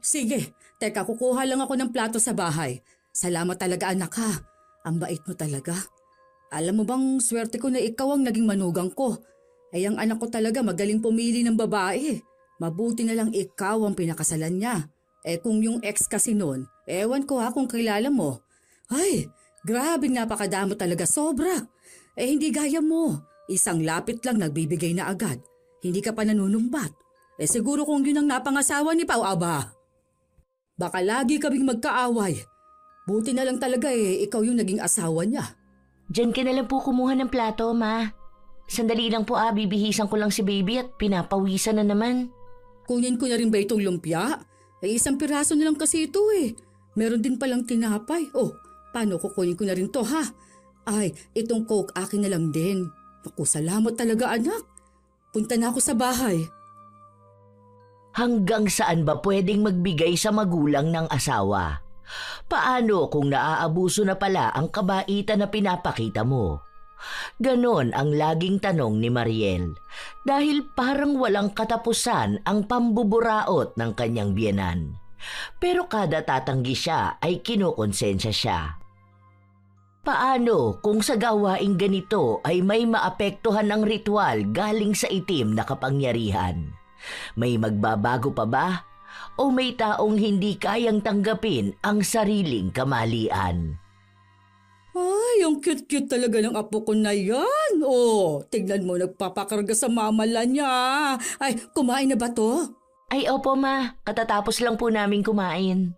Sige. Teka, kukuha lang ako ng plato sa bahay. Salamat talaga anak ha. Ang bait mo talaga. Alam mo bang swerte ko na ikaw ang naging manugang ko. Ang anak ko talaga magaling pumili ng babae. Mabuti na lang ikaw ang pinakasalan niya. Kung yung ex kasi noon, ewan ko ha kung kilala mo. Ay, grabe napakadamo talaga sobra. Hindi gaya mo. Isang lapit lang nagbibigay na agad. Hindi ka pa nanunumbat. Siguro kung yun ang napangasawa ni Pao Aba. Baka lagi kaming magkaaway. Buti na lang talaga ikaw yung naging asawa niya. Diyan ka na lang po kumuha ng plato, Ma. Sandali lang po bibihisan ko lang si baby at pinapawisan na naman. Kunin ko na rin ba itong lumpia? Isang piraso na lang kasi ito Meron din palang tinapay. Paano kukunin ko na rin to ha? Ay, itong Coke akin na lang din. Naku, salamat talaga anak. Punta na ako sa bahay. Hanggang saan ba pwedeng magbigay sa magulang ng asawa? Paano kung naaabuso na pala ang kabaitan na pinapakita mo? Ganon ang laging tanong ni Mariel dahil parang walang katapusan ang pambuburaot ng kanyang biyenan. Pero kada tatanggi siya ay kinokonsensya siya. Paano kung sa gawaing ganito ay may maapektuhan ng ritual galing sa itim na kapangyarihan? May magbabago pa ba? O may taong hindi kayang tanggapin ang sariling kamalian? Ay, ang cute-cute talaga ng apo ko na yan. Tignan mo, nagpapakarga sa mamala niya. Ay, kumain na ba to? Ay, opo Ma. Katatapos lang po namin kumain.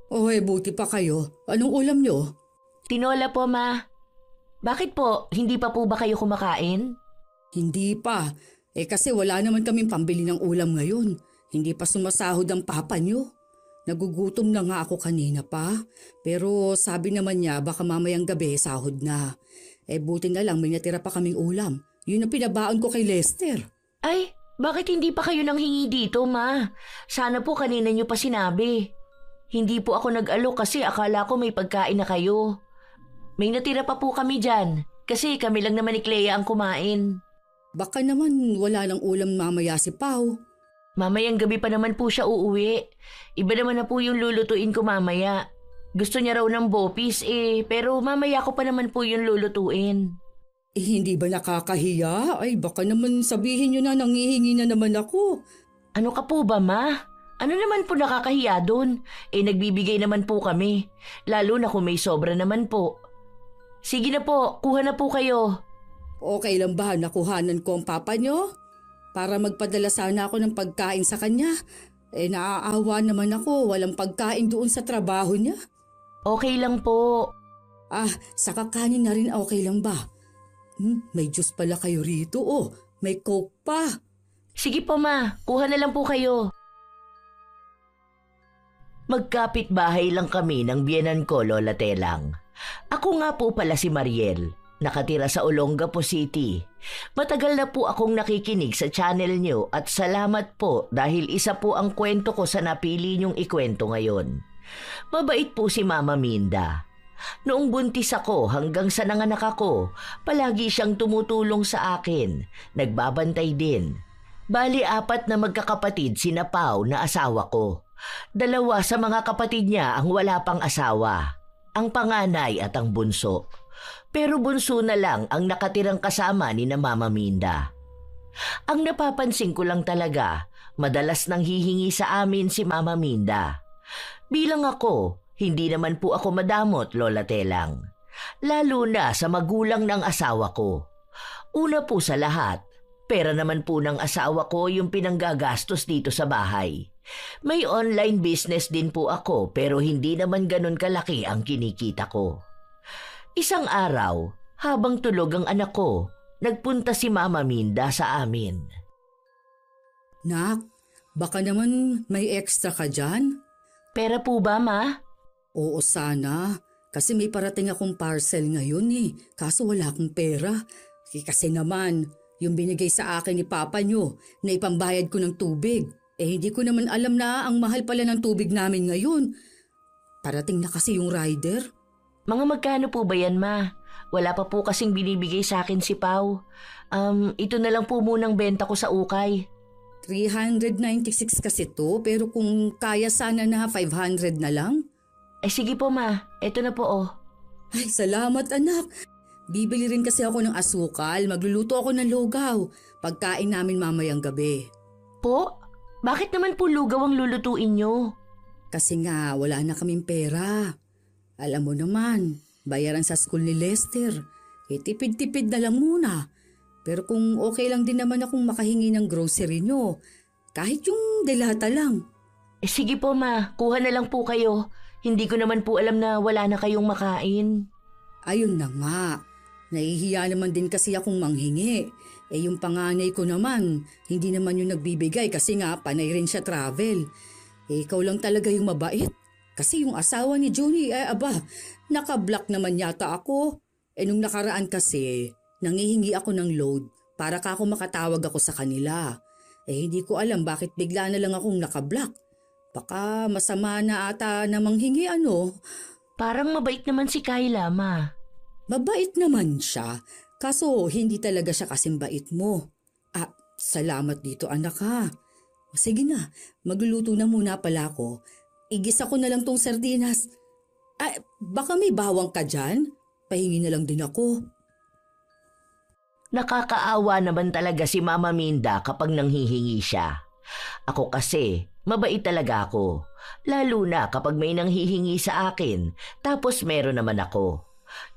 Buti pa kayo. Anong ulam niyo? Tinola po, Ma. Bakit po? Hindi pa po ba kayo kumakain? Hindi pa. Kasi wala naman kaming pambili ng ulam ngayon. Hindi pa sumasahod ang papa niyo. Nagugutom na nga ako kanina pa. Pero sabi naman niya baka mamayang gabi sahod na. Buti na lang may natira pa kaming ulam. Yun ang pinabaon ko kay Lester. Ay, bakit hindi pa kayo nanghingi dito, Ma? Sana po kanina niyo pa sinabi. Hindi po ako nag-alok kasi akala ko may pagkain na kayo. May natira pa po kami dyan kasi kami lang naman ni Clea ang kumain. Baka naman wala nang ulam mamaya si Pao. Mamayang gabi pa naman po siya uuwi. Iba naman na po yung lulutuin ko mamaya. Gusto niya raw ng bopis pero mamaya ko pa naman po yung lulutuin. Hindi ba nakakahiya? Ay baka naman sabihin niyo na nanghihingi na naman ako. Ano ka po ba, Ma? Ano naman po nakakahiya doon? Nagbibigay naman po kami. Lalo na kung may sobra naman po. Sige na po, kuha na po kayo. Okay lang ba nakuhanan ko ang papa niyo? Para magpadala sana ako ng pagkain sa kanya. Naaawa naman ako, walang pagkain doon sa trabaho niya. Okay lang po. Sa kakanin na rin okay lang ba? May juice pala kayo rito may Coke pa. Sige po Ma, kuha na lang po kayo. Magkapit-bahay lang kami ng biyenan ko, Lola Telang. Ako nga po pala si Mariel. Nakatira sa Olongapo City. Matagal na po akong nakikinig sa channel nyo at salamat po dahil isa po ang kwento ko sa napili nyong ikwento ngayon. Mabait po si Mama Minda. Noong buntis ako hanggang sa nanganak ako, palagi siyang tumutulong sa akin. Nagbabantay din. Bali 4 na magkakapatid sina Pao na asawa ko. 2 sa mga kapatid niya ang wala pang asawa. Ang panganay at ang bunso. Pero bunso na lang ang nakatirang kasama ni na Mama Minda. Ang napapansin ko lang talaga, madalas nang hihingi sa amin si Mama Minda. Bilang ako, hindi naman po ako madamot, Lola Telang. Lalo na sa magulang ng asawa ko. Una po sa lahat, pera naman po ng asawa ko yung pinanggagastos dito sa bahay. May online business din po ako pero hindi naman ganun kalaki ang kinikita ko. Isang araw, habang tulog ang anak ko, nagpunta si Mama Minda sa amin. Nak, baka naman may extra ka dyan? Pera po ba, Ma? Oo sana, kasi may parating akong parcel ngayon kaso wala akong pera. Kasi naman, yung binigay sa akin ni Papa nyo na ipambayad ko ng tubig. Hindi ko naman alam na ang mahal pala ng tubig namin ngayon. Parating na kasi yung rider. Mga magkano po ba yan, Ma? Wala pa po kasing binibigay sa akin si Pao. Ito na lang po munang benta ko sa ukay. 396 kasi to, pero kung kaya sana na 500 na lang. Sige po ma, eto na po oh. Ay, salamat anak. Bibili rin kasi ako ng asukal. Magluluto ako ng lugaw. Pagkain namin mamayang gabi. Po? Bakit naman po lugaw ang lulutuin nyo? Kasi nga wala na kaming pera. Alam mo naman, bayaran sa school ni Lester. Tipid-tipid na lang muna. Pero kung okay lang din naman akong makahingi ng grocery nyo, kahit yung delata lang. Sige po ma, kuha na lang po kayo. Hindi ko naman po alam na wala na kayong makain. Ayun na nga. Nahihiya naman din kasi akong manghingi. Yung panganay ko naman, hindi naman yung nagbibigay kasi nga panay rin siya travel. Ikaw lang talaga yung mabait. Kasi yung asawa ni Johnny, naka-block naman yata ako. Nung nakaraan kasi, nangihingi ako ng load para ako makatawag ako sa kanila. Hindi ko alam bakit bigla na lang akong naka-block. Baka masama na ata na manghingi ano. Parang mabait naman si Kyla, ma. Mabait naman siya, kaso hindi talaga siya kasing bait mo. Salamat dito anak ha. Sige na, magluluto na muna pala ako. Igisa ko na lang tong sardinas. Baka may bawang ka dyan? Pahingi na lang din ako. Nakakaawa naman talaga si Mama Minda kapag nanghihingi siya. Ako kasi, mabait talaga ako. Lalo na kapag may nanghihingi sa akin, tapos meron naman ako.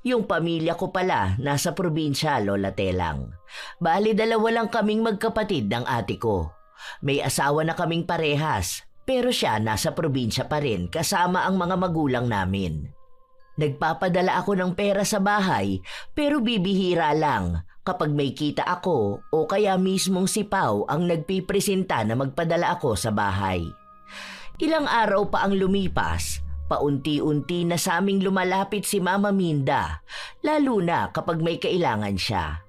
Yung pamilya ko pala nasa probinsya, Lola Telang. Bali 2 lang kaming magkapatid ng ate ko. May asawa na kaming parehas, pero siya nasa probinsya pa rin kasama ang mga magulang namin. Nagpapadala ako ng pera sa bahay, pero bibihira lang kapag may kita ako o kaya mismong si Pao ang nagpipresenta na magpadala ako sa bahay. Ilang araw pa ang lumipas, paunti-unti na sa aming lumalapit si Mama Minda, lalo na kapag may kailangan siya.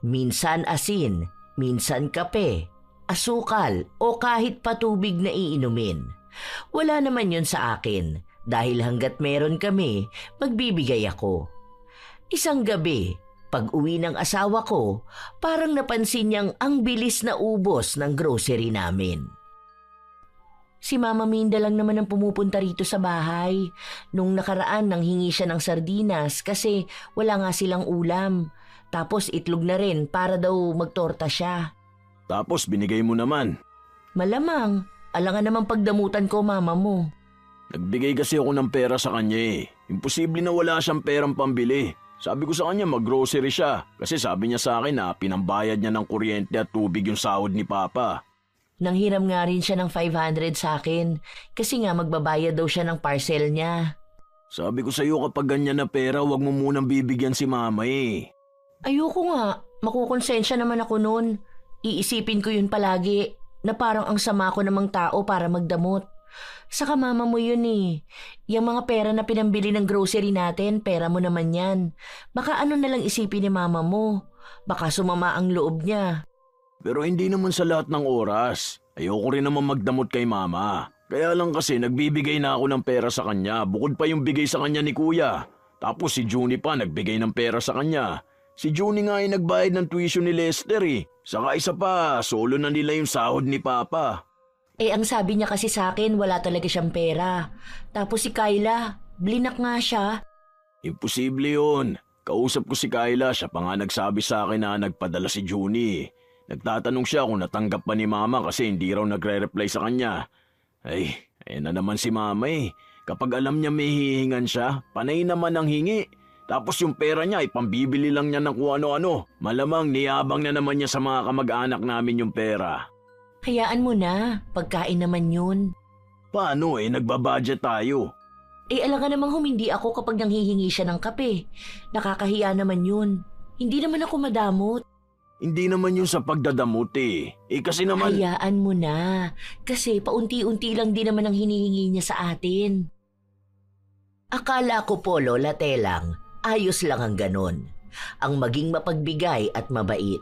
Minsan asin, minsan kape, asukal o kahit patubig na iinumin. Wala naman yun sa akin dahil hanggat meron kami, magbibigay ako. Isang gabi, pag uwi ng asawa ko, parang napansin niyang ang bilis na ubos ng grocery namin. Si Mama Minda lang naman ang pumupunta rito sa bahay. Nung nakaraan nanghingi siya ng sardinas kasi wala nga silang ulam. Tapos itlog na rin para daw magtorta siya. Tapos binigay mo naman. Malamang, alangan namang pagdamutan ko mama mo. Nagbigay kasi ako ng pera sa kanya eh. Imposible na wala siyang perang pambili. Sabi ko sa kanya mag-grocery siya kasi sabi niya sa akin na pinambayad niya ng kuryente at tubig yung sahod ni Papa. Nanghiram nga rin siya ng 500 sa akin kasi nga magbabayad daw siya ng parcel niya. Sabi ko sa iyo kapag ganyan na pera wag mo munang bibigyan si Mama eh. Ayoko nga, makukonsensya naman ako noon. Iisipin ko yun palagi na parang ang sama ko namang tao para magdamot. Saka mama mo yun eh. Yung mga pera na pinambili ng grocery natin, pera mo naman yan. Baka ano na lang isipin ni mama mo. Baka sumama ang loob niya. Pero hindi naman sa lahat ng oras. Ayoko rin naman magdamot kay Mama. Kaya lang kasi nagbibigay na ako ng pera sa kanya. Bukod pa yung bigay sa kanya ni Kuya. Tapos si Junie pa nagbigay ng pera sa kanya. Si Junie nga ay nagbayad ng tuition ni Lester eh. Saka isa pa, solo na nila yung sahod ni Papa. Ang sabi niya kasi sa akin wala talaga siyang pera. Tapos si Kyla, blinak nga siya. Imposible yun. Kausap ko si Kyla, siya pa nga nagsabi sa akin na nagpadala si Junie. Nagtatanong siya kung natanggap pa ni Mama kasi hindi raw nagre-reply sa kanya. Ay, ayan na naman si Mama eh. Kapag alam niya may hihingan siya, panay naman ang hingi. Tapos yung pera niya ay pambibili lang niya ng kung ano-ano. Malamang niyabang na naman niya sa mga kamag-anak namin yung pera. Hayaan mo na, pagkain naman yun. Paano nagbabudget tayo? Alangan namang humindi ako kapag nanghihingi siya ng kape. Nakakahiya naman yun. Hindi naman ako madamot. Hindi naman yun sa pagdadamot eh. Kasi naman... Hayaan mo na. Kasi paunti-unti lang din naman ang hinihingi niya sa atin. Akala ko po, Lola Telang, ayos lang ang ganon. Ang maging mapagbigay at mabait.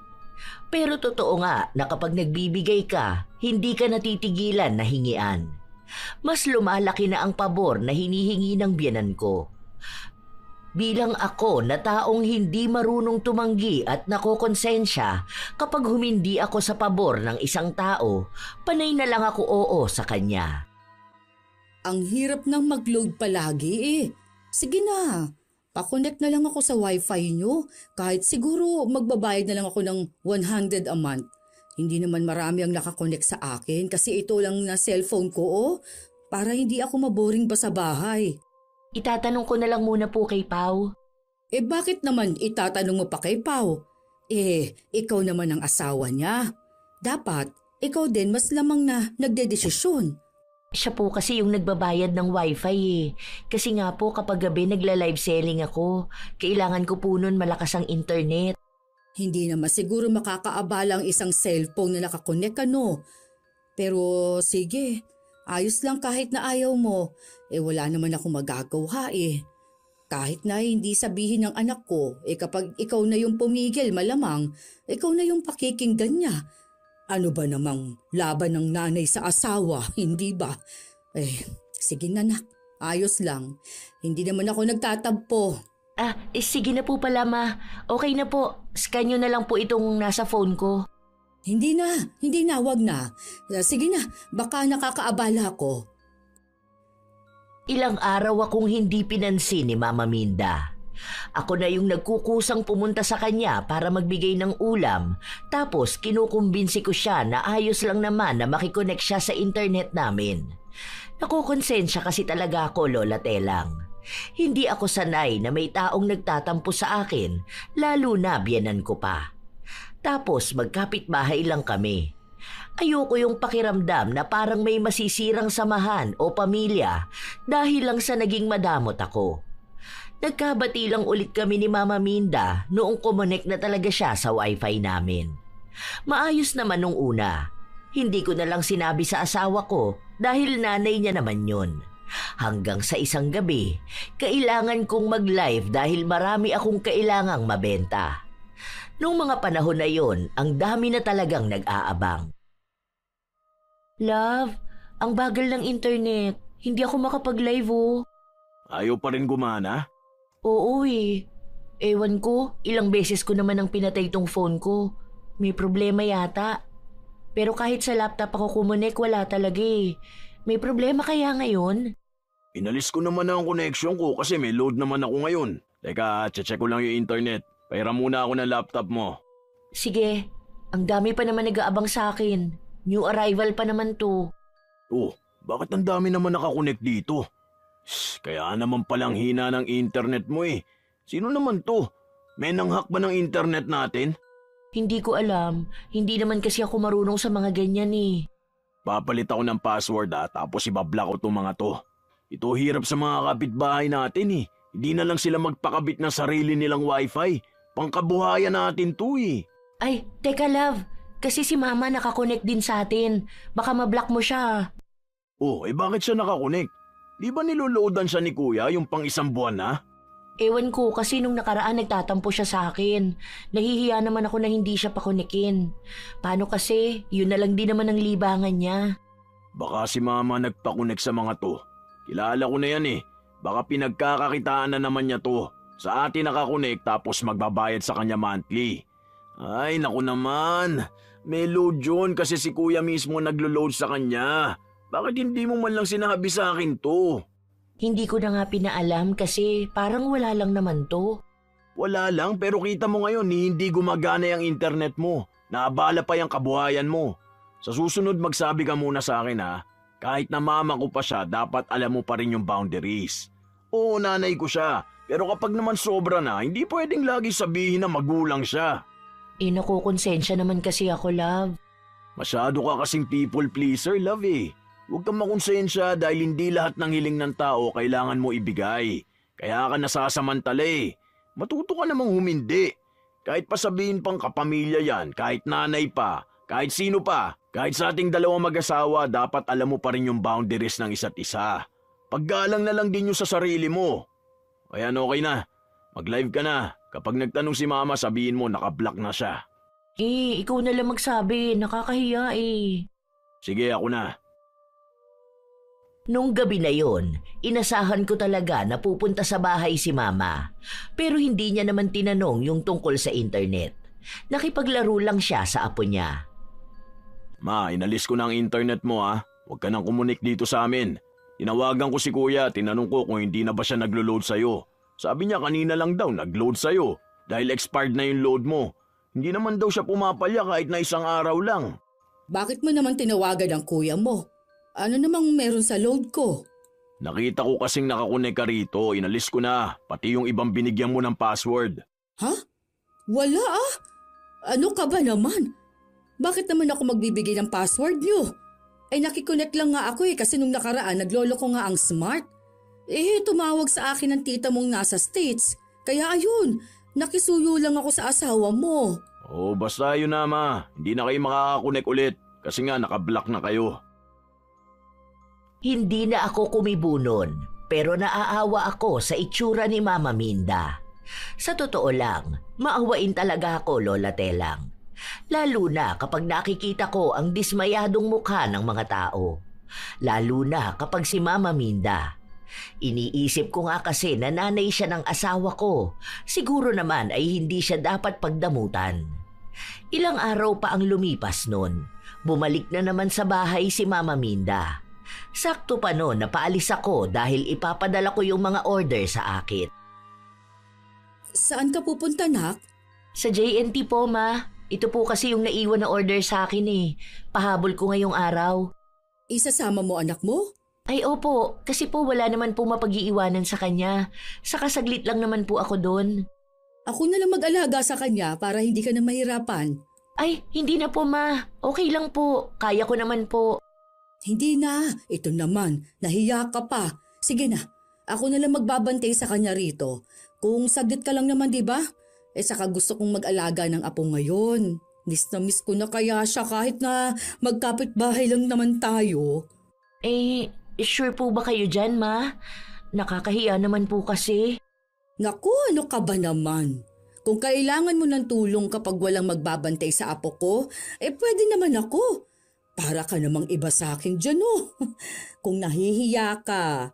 Pero totoo nga na kapag nagbibigay ka, hindi ka natitigilan na hingian. Mas lumalaki na ang pabor na hinihingi ng biyenan ko. Bilang ako na taong hindi marunong tumanggi at nakokonsensya, kapag humindi ako sa pabor ng isang tao, panay na lang ako oo sa kanya. Ang hirap nang mag-load palagi eh. Sige na, pa-connect na lang ako sa wifi nyo. Kahit siguro magbabayad na lang ako ng 100 a month. Hindi naman marami ang nakakonect sa akin kasi ito lang na cellphone ko oh. Para hindi ako maboring ba sa bahay. Itatanong ko na lang muna po kay Pau. Eh bakit naman itatanong mo pa kay Pau? Eh, ikaw naman ang asawa niya. Dapat, ikaw din mas lamang na nagdedesisyon. Siya po kasi yung nagbabayad ng wifi eh. Kasi nga po kapag gabi nagla-live selling ako, kailangan ko po nun malakas ang internet. Hindi naman siguro makakaabala ang isang cellphone na nakakonek ano. Pero sige, ayos lang kahit na ayaw mo. Eh wala naman ako magagawa eh. Kahit na hindi sabihin ng anak ko, eh kapag ikaw na yung pumigil malamang, ikaw na yung pakikinggan niya. Ano ba namang laban ng nanay sa asawa, hindi ba? Eh, sige na nak, ayos lang. Hindi naman ako nagtatampo. Sige na po pala ma. Okay na po. Scan nyo na lang po itong nasa phone ko. Hindi na, wag na. Sige na, baka nakakaabala ako. Ilang araw akong hindi pinansin ni Mama Minda. Ako na yung nagkukusang pumunta sa kanya para magbigay ng ulam, tapos kinukumbinsi ko siya na ayos lang naman na makikonek siya sa internet namin. Nakukonsensya kasi talaga ako, Lola Telang. Hindi ako sanay na may taong nagtatampo sa akin, lalo na biyenan ko pa. Tapos magkapitbahay lang kami. Ayoko yung pakiramdam na parang may masisirang samahan o pamilya dahil lang sa naging madamot ako. Nagkabati lang ulit kami ni Mama Minda noong kumonek na talaga siya sa wifi namin. Maayos naman nung una. Hindi ko na lang sinabi sa asawa ko dahil nanay niya naman yun. Hanggang sa isang gabi, kailangan kong mag-live dahil marami akong kailangang mabenta. Nung mga panahon na yon, ang dami na talagang nag-aabang. Love, ang bagal ng internet. Hindi ako makapag-live oh. Ayaw pa rin gumana? Oo eh. Ewan ko, ilang beses ko naman ang pinatay tong phone ko. May problema yata. Pero kahit sa laptop ako kumunik, wala talaga eh. May problema kaya ngayon? Inalis ko naman ang connection ko kasi may load naman ako ngayon. Teka, check ko lang yung internet. Pahiram muna ako ng laptop mo. Sige, ang dami pa naman nag-aabang sa akin. New arrival pa naman to. Oh, bakit ang dami naman nakakonek dito? Kaya naman palang hina ng internet mo eh. Sino naman to? May nanghak ba ng internet natin? Hindi ko alam. Hindi naman kasi ako marunong sa mga ganyan eh. Papalit ako ng password tapos ibablock ko itong mga to. Ito hirap sa mga kapitbahay natin eh. Hindi na lang sila magpakabit ng sarili nilang wifi. Pangkabuhayan natin to eh. Ay, teka love. Kasi si mama nakakonect din sa atin. Baka mablock mo siya. Oh, bakit siya nakakonek? Di ba niloloadan siya ni kuya yung pang isang buwan na? Ewan ko kasi nung nakaraan nagtatampo siya sa akin. Nahihiya naman ako na hindi siya pakonikin. Paano kasi? Yun na lang din naman ang libangan niya. Baka si mama nagpakonek sa mga to. Kilala ko na yan eh. Baka pinagkakakitaan na naman niya to. Sa atin nakakonek tapos magbabayad sa kanya monthly. Ay, naku naman. May load yun kasi si kuya mismo naglo-load sa kanya. Bakit hindi mo man lang sinabi sa akin to? Hindi ko na nga pinaalam kasi parang wala lang naman to. Wala lang pero kita mo ngayon hindi gumagana yung internet mo. Naabala pa yung kabuhayan mo. Sa susunod magsabi ka muna sa akin ha. Kahit na mama ko pa siya, dapat alam mo pa rin yung boundaries. Oo, nanay ko siya. Pero kapag naman sobra na, hindi pwedeng lagi sabihin na magulang siya. Nakukonsensya naman kasi ako, love. Masyado ka kasing people pleaser, love eh. Huwag kang makonsensya dahil hindi lahat ng hiling ng tao kailangan mo ibigay. Kaya ka nasasamantala eh. Matuto ka namang humindi. Kahit pa sabihin pang kapamilya yan, kahit nanay pa, kahit sino pa, kahit sa ating dalawang mag-asawa, dapat alam mo pa rin yung boundaries ng isa't isa. Paggalang na lang din yung sa sarili mo. Ayan, okay na. Mag-live ka na. Kapag nagtanong si mama, sabihin mo naka-block na siya. Ikaw na lang magsabi. Nakakahiya eh. Sige, ako na. Nung gabi na yon, inasahan ko talaga na pupunta sa bahay si Mama. Pero hindi niya naman tinanong yung tungkol sa internet. Nakipaglaro lang siya sa apo niya. Ma, inalis ko na ang internet mo ha. Huwag ka nang kumunik dito sa amin. Tinawagan ko si kuya, tinanong ko kung hindi na ba siya naglo-load sa'yo. Sabi niya kanina lang daw nag-load sa'yo dahil expired na yung load mo. Hindi naman daw siya pumapalya kahit na isang araw lang. Bakit mo naman tinawagan ang kuya mo? Ano namang meron sa load ko? Nakita ko kasing nakakonek ka rito, inalis ko na, pati yung ibang binigyan mo ng password. Ha? Wala ah. Ano ka ba naman? Bakit naman ako magbibigay ng password niyo? Ay nakikonnect lang nga ako kasi nung nakaraan naglolo ko nga ang smart. Tumawag sa akin ng tita mong nasa States. Kaya ayun, nakisuyo lang ako sa asawa mo. Oh, basta yun na ma, hindi na kayo makakakonek ulit kasi nga nakablock na kayo. Hindi na ako kumibunon, pero naaawa ako sa itsura ni Mama Minda. Sa totoo lang, maawain talaga ako, Lola Telang. Lalo na kapag nakikita ko ang dismayadong mukha ng mga tao. Lalo na kapag si Mama Minda. Iniisip ko nga kasi na nanay siya ng asawa ko. Siguro naman ay hindi siya dapat pagdamutan. Ilang araw pa ang lumipas nun. Bumalik na naman sa bahay si Mama Minda. Sakto pa noon na paalis ako dahil ipapadala ko yung mga order sa akin. Saan ka pupunta, nak? Sa JNT po, Ma. Ito po kasi yung naiwan na order sa akin eh. Pahabol ko ngayong araw. Isasama mo anak mo? Ay opo, kasi po wala naman po mapag-iiwanan sa kanya. Saka saglit lang naman po ako doon. Ako na lang mag-alaga sa kanya para hindi ka na mahirapan. Ay, hindi na po, Ma. Okay lang po. Kaya ko naman po. Hindi na. Ito naman. Nahiya ka pa. Sige na. Ako na lang magbabantay sa kanya rito. Kung saglit ka lang naman, di ba? Saka gusto kong mag-alaga ng apo ngayon. Miss na miss ko na kaya siya kahit na magkapit-bahay lang naman tayo. Sure po ba kayo dyan, Ma? Nakakahiya naman po kasi. Naku, ano ka ba naman? Kung kailangan mo ng tulong kapag walang magbabantay sa apo ko, pwede naman ako. Para ka namang iba sa akin dyan, oh. Kung nahihiya ka,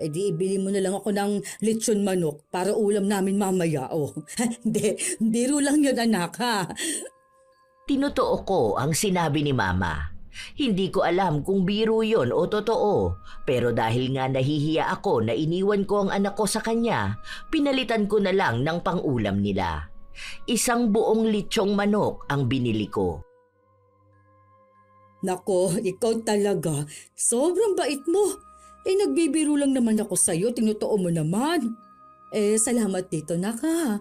di ibili mo na lang ako ng lechon manok para ulam namin mamaya, oh. Hindi, biro lang yun, anak, ha? Tinotoo ko ang sinabi ni Mama. Hindi ko alam kung biro yon o totoo, pero dahil nga nahihiya ako na iniwan ko ang anak ko sa kanya, pinalitan ko na lang ng pang-ulam nila. Isang buong lechong manok ang binili ko. Nako, ikaw talaga. Sobrang bait mo. Nagbibiro lang naman ako sa'yo. Tinutoo mo naman. Salamat dito, naka.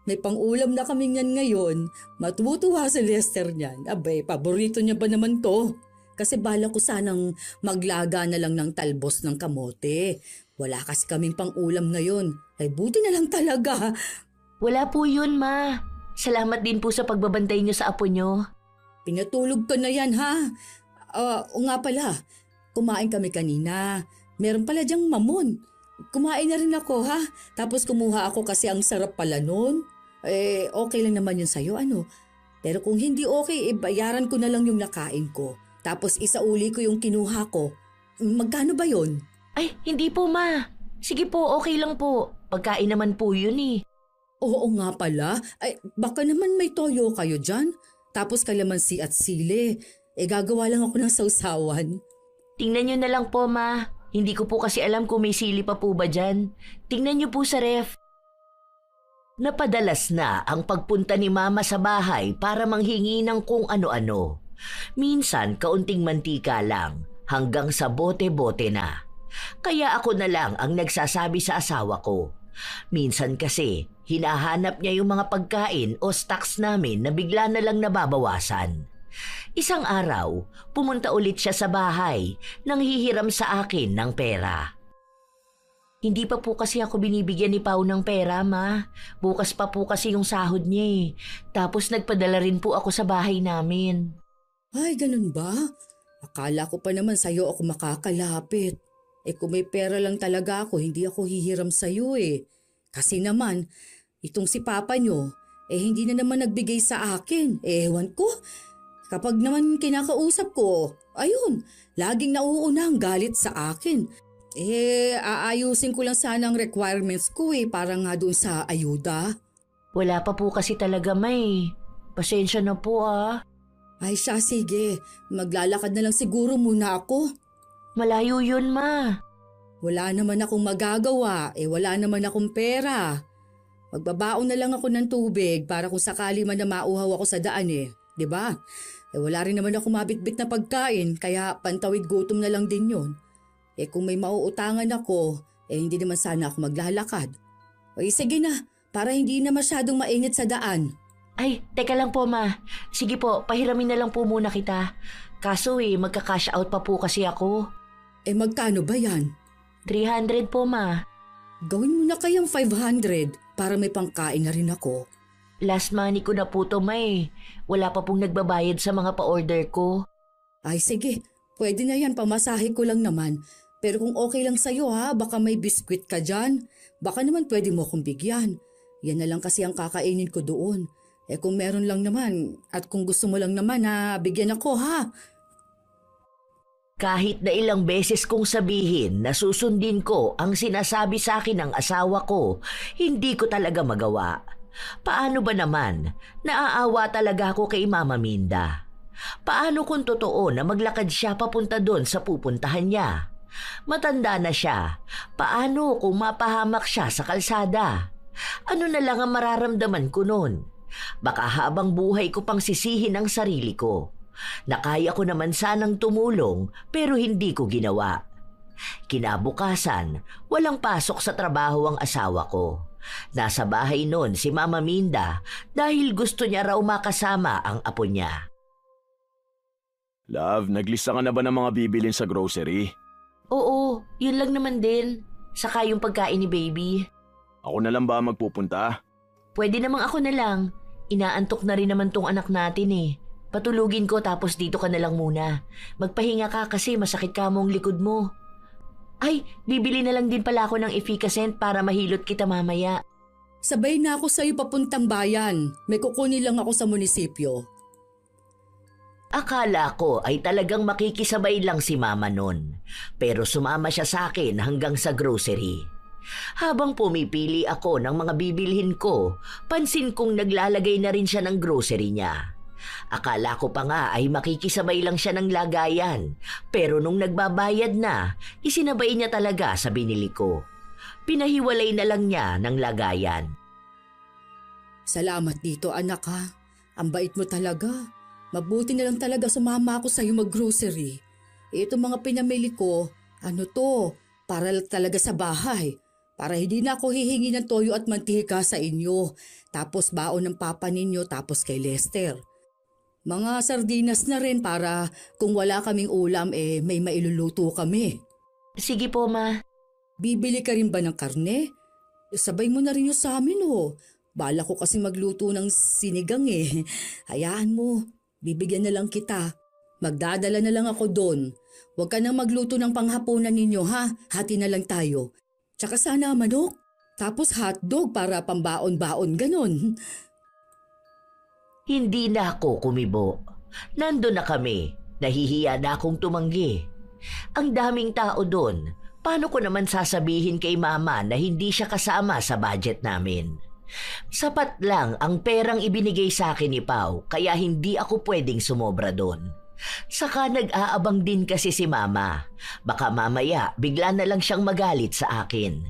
May pang-ulam na kami niyan ngayon. Matutuwa si Lester niyan. Paborito niya ba naman to? Kasi bala ko sanang maglaga na lang ng talbos ng kamote. Wala kasi kaming pang-ulam ngayon. Buti na lang talaga. Wala po yun, Ma. Salamat din po sa pagbabantay niyo sa apo niyo. Pinatulog ko na yan, ha? O nga pala, kumain kami kanina. Meron pala diyang mamon. Kumain na rin ako, ha? Tapos kumuha ako kasi ang sarap pala nun. Okay lang naman yun sa'yo, ano? Pero kung hindi okay, bayaran ko na lang yung nakain ko. Tapos isauli ko yung kinuha ko. Magkano ba yun? Ay, hindi po, Ma. Sige po, okay lang po. Pagkain naman po yun eh. Oo nga pala. Baka naman may toyo kayo dyan. Tapos kalamansi at sili. Gagawa lang ako ng sausawan. Tingnan nyo na lang po, Ma. Hindi ko po kasi alam kung may sili pa po ba dyan. Tingnan nyo po sa ref. Napadalas na ang pagpunta ni Mama sa bahay para manghingi ng kung ano-ano. Minsan kaunting mantika lang hanggang sa bote-bote na. Kaya ako na lang ang nagsasabi sa asawa ko. Minsan kasi hinahanap niya yung mga pagkain o stocks namin na bigla na lang nababawasan. Isang araw, pumunta ulit siya sa bahay nang hihiram sa akin ng pera. Hindi pa po kasi ako binibigyan ni Pao ng pera, Ma. Bukas pa po kasi yung sahod niya eh. Tapos nagpadala rin po ako sa bahay namin. Ay, ganun ba? Akala ko pa naman sa'yo ako makakalapit. Kung may pera lang talaga ako, hindi ako hihiram sa'yo eh. Kasi naman, itong si Papa nyo, hindi na naman nagbigay sa akin. Ewan ko. Kapag naman kinakausap ko, Ayun, laging nauuna ang galit sa akin. Aayusin ko lang sana ang requirements ko para nga doon sa ayuda. Wala pa po kasi talaga, May. Pasensya na po Ay siya, sige. Maglalakad na lang siguro muna ako. Malayo yun, Ma. Wala naman akong magagawa, wala naman akong pera. Magbabaon na lang ako ng tubig para kung sakali man na mauhaw ako sa daan 'di ba? Wala rin naman ako mabitbit na pagkain kaya pantawid gutom na lang din 'yon. Kung may mauutangan ako, hindi naman sana ako maglalakad. Sige na, para hindi na masyadong mainit sa daan. Ay, teka lang po, Ma. Sige po, pahiramin na lang po muna kita. Kaso magka-cash out pa po kasi ako. Magkano ba yan? 300 po, Ma. Gawin mo na kayang 500 para may pangkain na rin ako. Last money ko na po to, May. Wala pa pong nagbabayad sa mga pa-order ko. Ay sige, pwede na yan, pamasahe ko lang naman. Pero kung okay lang sa'yo baka may biskwit ka dyan. Baka naman pwede mo akong bigyan. Yan na lang kasi ang kakainin ko doon. Kung meron lang naman at kung gusto mo lang naman bigyan ako Kahit na ilang beses kong sabihin na susundin ko ang sinasabi sa akin ng asawa ko, hindi ko talaga magawa. Paano ba naman? Naaawa talaga ako kay Mama Minda. Paano kung totoo na maglakad siya papunta doon sa pupuntahan niya? Matanda na siya. Paano kung mapahamak siya sa kalsada? Ano na lang ang mararamdaman ko noon? Baka habang buhay ko pang sisihin ang sarili ko. Nakaya ko naman sanang tumulong pero hindi ko ginawa. Kinabukasan, walang pasok sa trabaho ang asawa ko. Nasa bahay noon si Mama Minda dahil gusto niya raw makasama ang apo niya. Love, naglista ka na ba ng mga bibilin sa grocery? Oo, yun lang naman din. Saka yung pagkain ni baby. Ako na lang ba magpupunta? Pwede namang ako na lang. Inaantok na rin naman tong anak natin Patulugin ko tapos dito ka na lang muna. Magpahinga ka kasi masakit ka mong likod mo. Ay, bibili na lang din pala ako ng efficacent para mahilot kita mamaya. Sabay na ako sa'yo papuntang bayan. May kukunin lang ako sa munisipyo. Akala ko ay talagang makikisabay lang si Mama nun. Pero sumama siya sa akin hanggang sa grocery. Habang pumipili ako ng mga bibilhin ko, pansin kong naglalagay na rin siya ng grocery niya. Akala ko pa nga ay makikisabay lang siya ng lagayan, pero nung nagbabayad na, isinabay niya talaga sa binili ko. Pinahiwalay na lang niya ng lagayan. Salamat dito anak Ang bait mo talaga. Mabuti na lang talaga sumama ako sa'yo mag-grocery. Itong mga pinamili ko, para talaga sa bahay. Para hindi na ako hihingi ng toyo at mantika sa inyo. Tapos baon ng papa ninyo tapos kay Lester. Mga sardinas na rin para kung wala kaming ulam may mailuluto kami. Sige po, Ma. Bibili ka rin ba ng karne? Sabay mo na rin yung sa amin Bala ko kasi magluto ng sinigang Hayaan mo, bibigyan na lang kita. Magdadala na lang ako doon. Huwag ka nang magluto ng panghapunan ninyo Hati na lang tayo. Tsaka sana manok. Tapos hotdog para pambaon-baon ganon. Hindi na ako kumibo. Nandun na kami. Nahihiya na akong tumanggi. Ang daming tao doon. Paano ko naman sasabihin kay Mama na hindi siya kasama sa budget namin? Sapat lang ang perang ibinigay sa akin ni Pao kaya hindi ako pwedeng sumobra doon. Saka nag-aabang din kasi si Mama. Baka mamaya bigla na lang siyang magalit sa akin.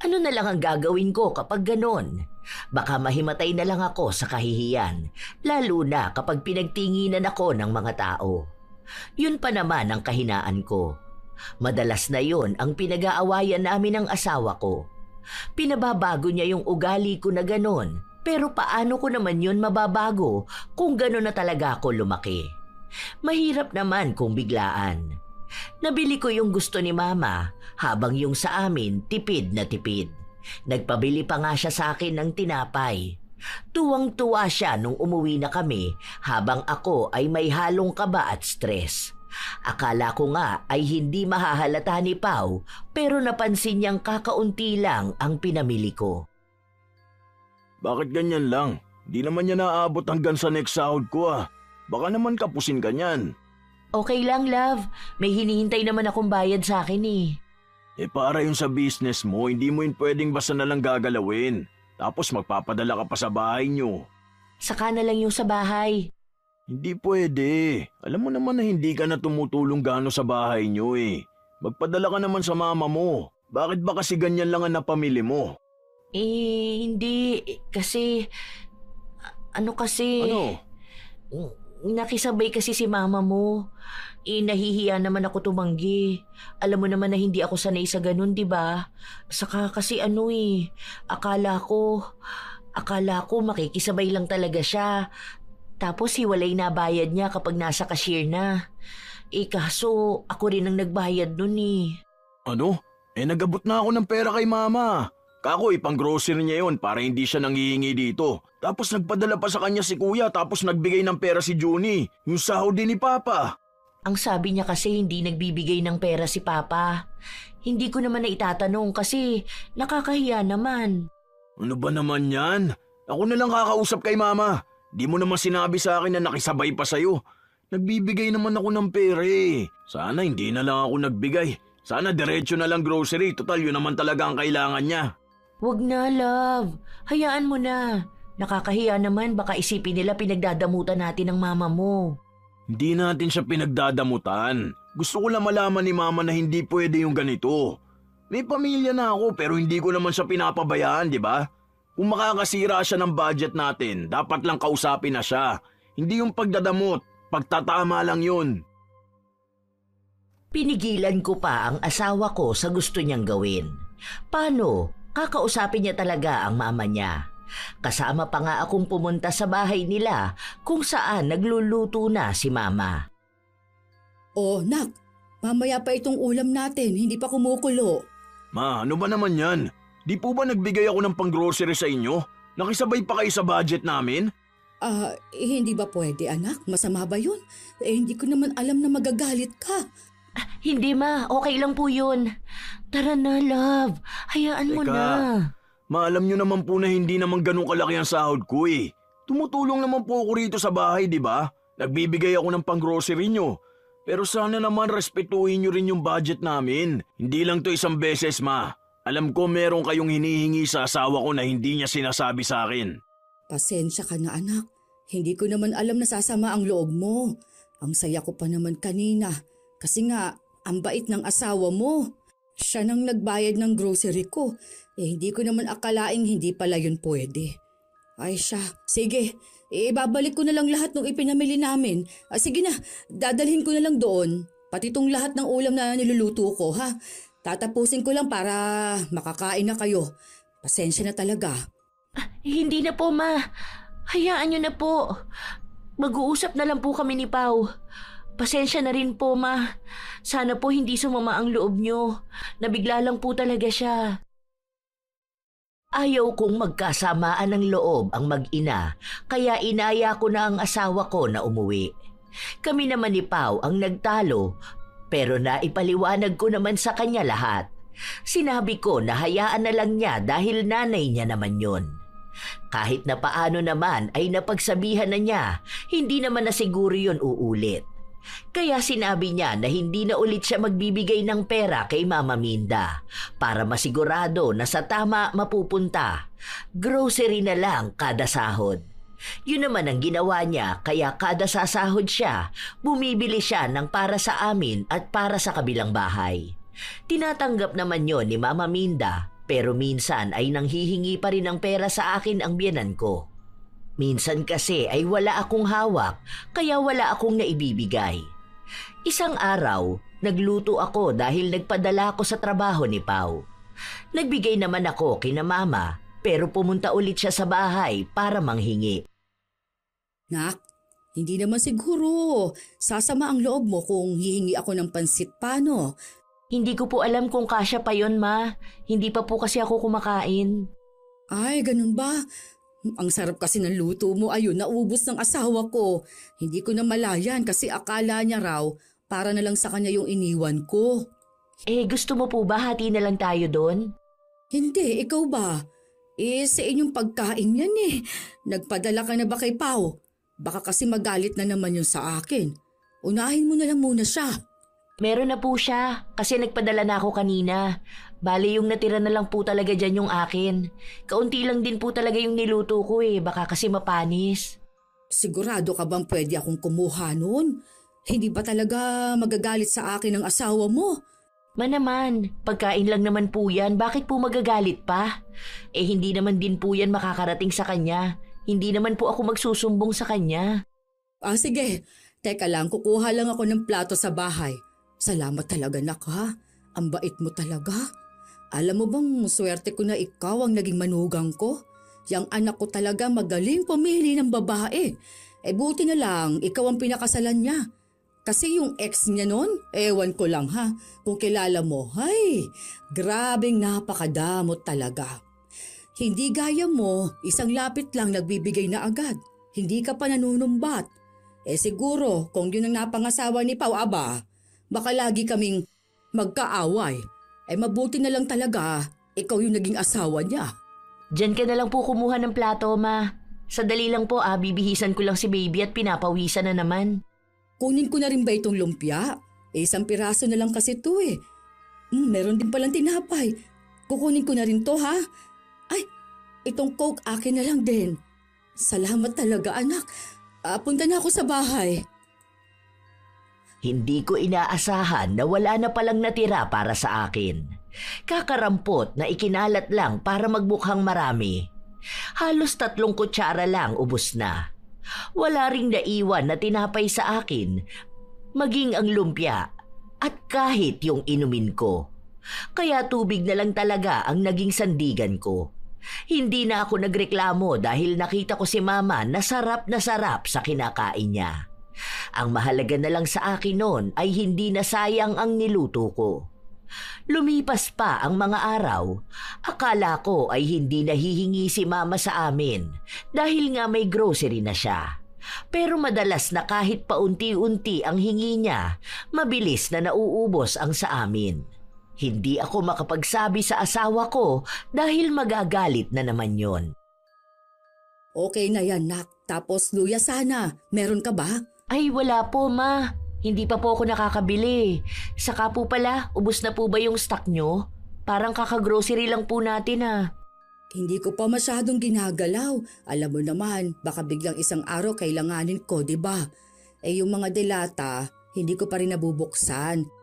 Ano na lang ang gagawin ko kapag ganon? Baka mahimatay na lang ako sa kahihiyan, lalo na kapag pinagtinginan ako ng mga tao. Yun pa naman ang kahinaan ko. Madalas na yun ang pinag-aawayan namin ng asawa ko. Pinababago niya yung ugali ko na ganon, pero paano ko naman yun mababago kung ganon na talaga ako lumaki? Mahirap naman kung biglaan. Nabili ko yung gusto ni Mama habang yung sa amin tipid na tipid. Nagpabili pa nga siya sa akin ng tinapay. Tuwang-tuwa siya nung umuwi na kami habang ako ay may halong kaba at stress. Akala ko nga ay hindi mahahalata ni Pao pero napansin niyang kakaunti lang ang pinamili ko. Bakit ganyan lang? Di naman niya naaabot hanggang sa next sahod ko Baka naman kapusin ka niyan. Okay lang, love. May hinihintay naman akong bayad sa akin eh. Para yun sa business mo, hindi mo yun pwedeng basta na lang gagalawin. Tapos magpapadala ka pa sa bahay nyo. Saka na lang yung sa bahay. Hindi pwede. Alam mo naman na hindi ka na tumutulong gaano sa bahay nyo eh. Magpadala ka naman sa mama mo. Bakit ba kasi ganyan lang ang napamili mo? Hindi. Kasi... Ano kasi... Ano? Nakisabay kasi si mama mo. Nahihiya naman ako tumanggi. Alam mo naman na hindi ako sanay sa ganun, di ba? Saka kasi akala ko makikisabay lang talaga siya. Tapos hiwalay na bayad niya kapag nasa cashier na. Kaso ako rin ang nagbayad nun eh. Ano? Nagabot na ako ng pera kay mama. Kako, pang grocery niya yon para hindi siya nanghihingi dito. Tapos nagpadala pa sa kanya si kuya tapos nagbigay ng pera si Junie. Yung sahod din ni Papa. Ang sabi niya kasi hindi nagbibigay ng pera si Papa. Hindi ko naman na itatanong kasi nakakahiya naman. Ano ba naman yan? Ako na lang kakausap kay mama. Di mo naman sinabi sa akin na nakisabay pa sa'yo. Nagbibigay naman ako ng pera eh. Sana hindi na lang ako nagbigay. Sana diretso na lang grocery. Total, yun naman talaga ang kailangan niya. Wag na, love. Hayaan mo na. Nakakahiya naman, baka isipin nila pinagdadamutan natin ng mama mo. Hindi natin siya pinagdadamutan. Gusto ko lang malaman ni mama na hindi pwede yung ganito. May pamilya na ako pero hindi ko naman siya pinapabayaan, di ba? Kung makakasira siya ng budget natin, dapat lang kausapin na siya. Hindi yung pagdadamot, pagtatama lang yun. Pinigilan ko pa ang asawa ko sa gusto niyang gawin. Paano? Kakausapin niya talaga ang mama niya. Kasama pa nga akong pumunta sa bahay nila kung saan nagluluto na si mama. Oh, nak, mamaya pa itong ulam natin, hindi pa kumukulo. Ma, ano ba naman yan? Di po ba nagbigay ako ng pang-grocery sa inyo? Nakisabay pa kayo sa budget namin? Hindi ba pwede anak? Masama ba yun? Hindi ko naman alam na magagalit ka. Hindi ma, okay lang po yun. Tara na, love. Hayaan mo Teka. na. Maalam nyo naman po na hindi naman ganun kalaki ang sahod ko eh. Tumutulong naman po ako rito sa bahay, di ba? Nagbibigay ako ng pang-grocery nyo. Pero sana naman respetuhin nyo rin yung budget namin. Hindi lang to isang beses, ma. Alam ko meron kayong hinihingi sa asawa ko na hindi niya sinasabi sa akin. Pasensya ka na anak. Hindi ko naman alam na sasama ang loob mo. Ang saya ko pa naman kanina. Kasi nga, ang bait ng asawa mo. Siya nang nagbayad ng grocery ko. Hindi ko naman akalaing hindi pala yun pwede. Ay siya, sige. Ibabalik ko na lang lahat ng ipinamili namin. Sige na, dadalhin ko na lang doon. Pati tong lahat ng ulam na niluluto ko, ha? Tatapusin ko lang para makakain na kayo. Pasensya na talaga. Hindi na po, ma. Hayaan nyo na po. Mag-uusap na lang po kami ni Pao. Pasensya na rin po, ma. Sana po hindi sumama ang loob nyo. Nabigla lang po talaga siya. Ayaw kong magkasamaan ng loob ang mag-ina, kaya inaya ko na ang asawa ko na umuwi. Kami naman ni Pao ang nagtalo, pero naipaliwanag ko naman sa kanya lahat. Sinabi ko na hayaan na lang niya dahil nanay niya naman yun. Kahit na paano naman ay napagsabihan na niya, hindi naman na siguro yun uulit. Kaya sinabi niya na hindi na ulit siya magbibigay ng pera kay Mama Minda para masigurado na sa tama mapupunta. Grocery na lang kada sahod. Yun naman ang ginawa niya kaya kada sasahod siya, bumibili siya ng para sa amin at para sa kabilang bahay. Tinatanggap naman yon ni Mama Minda pero minsan ay nanghihingi pa rin ng pera sa akin ang biyenan ko. Minsan kasi ay wala akong hawak kaya wala akong naibibigay. Isang araw, nagluto ako dahil nagpadala ako sa trabaho ni Pao. Nagbigay naman ako kina mama pero pumunta ulit siya sa bahay para manghingi. Nak, hindi naman siguro. Sasama ang loob mo kung hihingi ako ng pansit paano. Hindi ko po alam kung kasya pa yon, ma. Hindi pa po kasi ako kumakain. Ay, ganun ba? Ang sarap kasi ng luto mo. Ayun, naubos ng asawa ko. Hindi ko na malayan kasi akala niya raw para na lang sa kanya yung iniwan ko. Gusto mo po ba hati na lang tayo doon? Hindi, ikaw ba? Sa inyong pagkain yan eh. Nagpadala ka na ba kay Pao? Baka kasi magalit na naman yun sa akin. Unahin mo na lang muna siya. Meron na po siya kasi nagpadala na ako kanina. Bale yung natira na lang po talaga dyan yung akin. Kaunti lang din po talaga yung niluto ko baka kasi mapanis. Sigurado ka bang pwede akong kumuha nun? Hindi ba talaga magagalit sa akin ang asawa mo? Naman, pagkain lang naman po yan, bakit po magagalit pa? Hindi naman din po yan makakarating sa kanya. Hindi naman po ako magsusumbong sa kanya. Sige. Teka lang, kukuha lang ako ng plato sa bahay. Salamat talaga, nak, ha? Ang bait mo talaga. Alam mo bang swerte ko na ikaw ang naging manugang ko? Yang anak ko talaga magaling pumili ng babae. Buti na lang, ikaw ang pinakasalan niya. Kasi yung ex niya nun, ewan ko lang ha, kung kilala mo, grabing napakadamot talaga. Hindi gaya mo, isang lapit lang nagbibigay na agad. Hindi ka pa nanunumbat. Siguro, kung yun ang napangasawa ni Pao, baka lagi kaming magkaaway. Mabuti na lang talaga, ikaw yung naging asawa niya. Diyan ka na lang po kumuha ng plato, ma. Sadali lang po bibihisan ko lang si baby at pinapawisan na naman. Kunin ko na rin ba itong lumpia? Isang piraso na lang kasi ito meron din palang tinapay. Kukunin ko na rin to ha? Itong Coke akin na lang din. Salamat talaga anak. Punta na ako sa bahay. Hindi ko inaasahan na wala na palang natira para sa akin. Kakarampot na ikinalat lang para magmukhang marami. Halos 3 kutsara lang ubos na. Wala ring naiwan na tinapay sa akin, maging ang lumpia at kahit yung inumin ko. Kaya tubig na lang talaga ang naging sandigan ko. Hindi na ako nagreklamo dahil nakita ko si mama na sarap sa kinakain niya. Ang mahalaga na lang sa akin noon ay hindi na sayang ang niluto ko. Lumipas pa ang mga araw, akala ko ay hindi nahihingi si mama sa amin dahil nga may grocery na siya. Pero madalas na kahit paunti-unti ang hingi niya, mabilis na nauubos ang sa amin. Hindi ako makapagsabi sa asawa ko dahil magagalit na naman yon. Okay na yan, nak. Tapos luya sana. Meron ka ba? Ay wala po, ma. Hindi pa po ako nakakabili. Saka po pala, ubos na po ba yung stock nyo? Parang kakagrocery lang po natin Hindi ko pa masyadong ginagalaw. Alam mo naman, baka biglang isang araw kailanganin ko, di ba? Yung mga delata, hindi ko pa rin nabubuksan.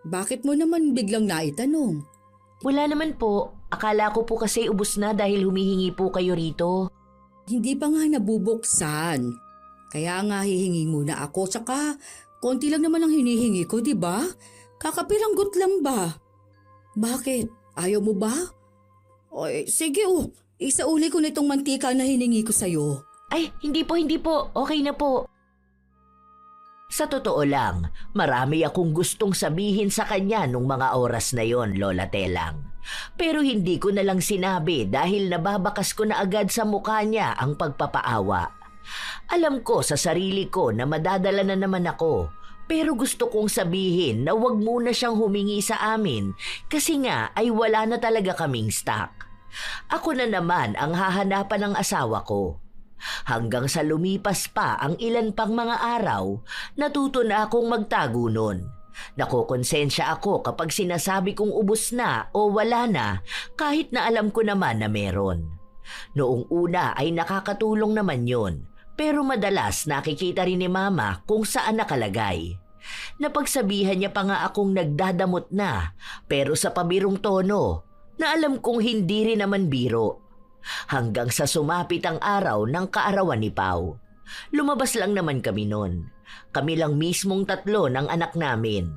Bakit mo naman biglang naitanong? Wala naman po. Akala ko po kasi ubos na dahil humihingi po kayo rito. Hindi pa nga nabubuksan. Kaya nga hihingi muna ako, tsaka konti lang naman ang hinihingi ko, di ba? Kakapiranggot lang ba? Bakit? Ayaw mo ba? Sige isauli ko na itong mantika na hiningi ko sa'yo. Ay, hindi po. Okay na po. Sa totoo lang, marami akong gustong sabihin sa kanya nung mga oras na yon, Lola Telang. Pero hindi ko na lang sinabi dahil nababakas ko na agad sa mukha niya ang pagpapaawa. Alam ko sa sarili ko na madadala na naman ako, pero gusto kong sabihin na wag muna siyang humingi sa amin kasi nga ay wala na talaga kaming stock. Ako na naman ang hahanapan ng asawa ko. Hanggang sa lumipas pa ang ilan pang mga araw, natuto na akong magtago nun. Nakokonsensya ako kapag sinasabi kong ubos na o wala na kahit na alam ko naman na meron. Noong una ay nakakatulong naman yon, pero madalas nakikita rin ni mama kung saan nakalagay. Napagsabihan niya pa nga akong nagdadamot na, pero sa pabirong tono na alam kong hindi rin naman biro. Hanggang sa sumapit ang araw ng kaarawan ni Pao. Lumabas lang naman kami nun. Kami lang mismong 3 ng anak namin.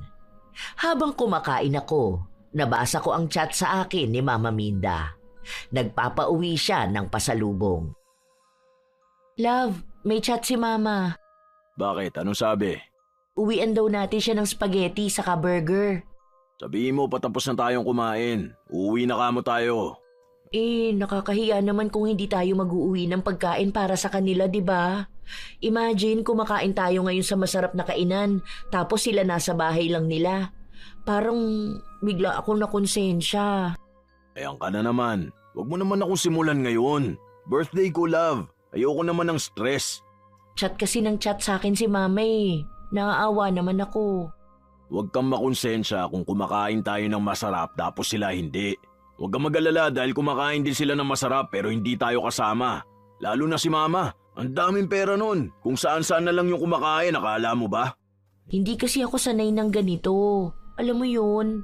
Habang kumakain ako, nabasa ko ang chat sa akin ni Mama Minda. Nagpapauwi siya ng pasalubong. Love, may chat si Mama. Bakit? Anong sabi? Uwian daw natin siya ng spaghetti saka burger. Sabihin mo patapos na tayong kumain. Uuwi na kamo tayo. Nakakahiya naman kung hindi tayo mag-uuwi ng pagkain para sa kanila, di ba? Imagine kumakain tayo ngayon sa masarap na kainan, tapos sila nasa bahay lang nila. Parang bigla akong nakonsensya. Ayan ka na naman. Huwag mo naman akong simulan ngayon. Birthday ko, love. Ayoko naman ng stress. Chat kasi ng chat sa akin si mama Naaawa naman ako. Huwag kang makonsensya kung kumakain tayo ng masarap tapos sila hindi. Huwag kang mag-alala dahil kumakain din sila ng masarap pero hindi tayo kasama. Lalo na si Mama. Ang daming pera nun. Kung saan-saan na lang yung kumakain, akala mo ba? Hindi kasi ako sanay ng ganito. Alam mo yun?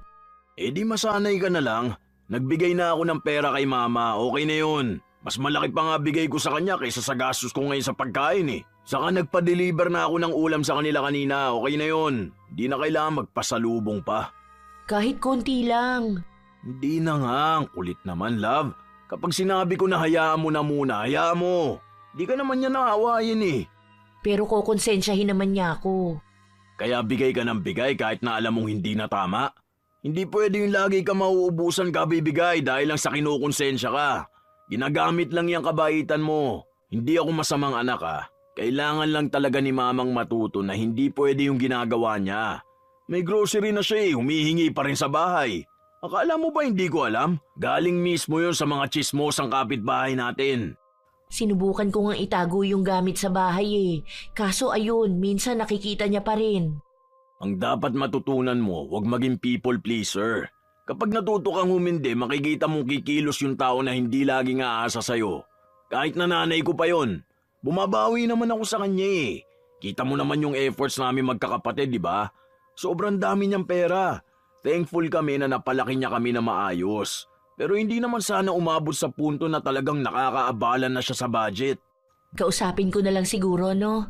Eh di masanay ka na lang. Nagbigay na ako ng pera kay Mama, okay na yun. Mas malaki pa nga bigay ko sa kanya kaysa sa gastos ko ngayon sa pagkain eh. Saka nagpa-deliver na ako ng ulam sa kanila kanina, okay na yun. Hindi na kailangan magpasalubong pa. Kahit konti lang. Hindi na nga, ang kulit naman, love. Kapag sinabi ko na hayaan mo na muna, hayaan mo. Di ka naman niya naawayin eh. Pero kokonsensyahin naman niya ako. Kaya bigay ka ng bigay kahit na alam mong hindi na tama. Hindi pwede yung lagi ka mauubusan ka bibigay dahil lang sa kinukonsensya ka. Ginagamit lang yung kabaitan mo. Hindi ako masamang anak ah. Kailangan lang talaga ni Mamang matuto na hindi pwede yung ginagawa niya. May grocery na siya eh, humihingi pa rin sa bahay. Akala mo ba hindi ko alam? Galing mismo yun sa mga tsismosang kapitbahay natin. Sinubukan ko ngang itago yung gamit sa bahay eh. Kaso ayun, minsan nakikita niya pa rin. Ang dapat matutunan mo, huwag maging people pleaser. Kapag natuto kang humindi, makikita mong kikilos yung tao na hindi laging aasa sa'yo. Kahit nanay ko pa yon. Bumabawi naman ako sa kanya eh. Kita mo naman yung efforts namin magkakapatid, di ba? Sobrang dami niyang pera. Thankful kami na napalaki niya kami na maayos. Pero hindi naman sana umabot sa punto na talagang nakakaabala na siya sa budget. Kausapin ko na lang siguro, no?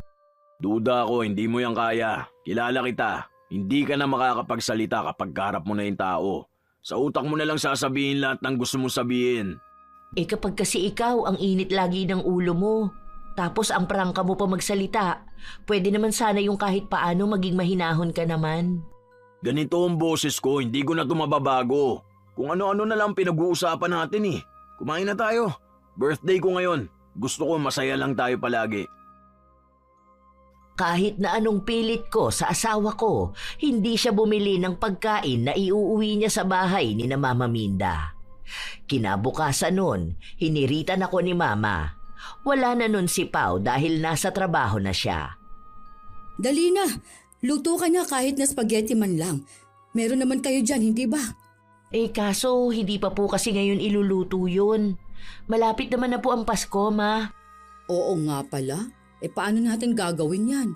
Duda ako, hindi mo yan kaya. Kilala kita. Hindi ka na makakapagsalita kapag kaharap mo na yung tao. Sa utak mo na lang sasabihin lahat ng gusto mong sabihin. Eh kapag kasi ikaw ang init lagi ng ulo mo, tapos ang prangka mo pa magsalita, pwede naman sana yung kahit paano maging mahinahon ka naman. Ganito ang boses ko, hindi ko na ito mababago. Kung ano-ano na lang pinag-uusapan natin eh. Kumain na tayo. Birthday ko ngayon. Gusto ko masaya lang tayo palagi. Kahit na anong pilit ko sa asawa ko, hindi siya bumili ng pagkain na iuuwi niya sa bahay ni na Mama Minda. Kinabukasan nun, hiniritan ako ni Mama. Wala na nun si Pao dahil nasa trabaho na siya. Dali na, luto ka na kahit na spaghetti man lang. Meron naman kayo dyan, hindi ba? Eh kaso, hindi pa po kasi ngayon iluluto yun. Malapit naman na po ang Pasko, Ma. Oo nga pala. Paano natin gagawin yan?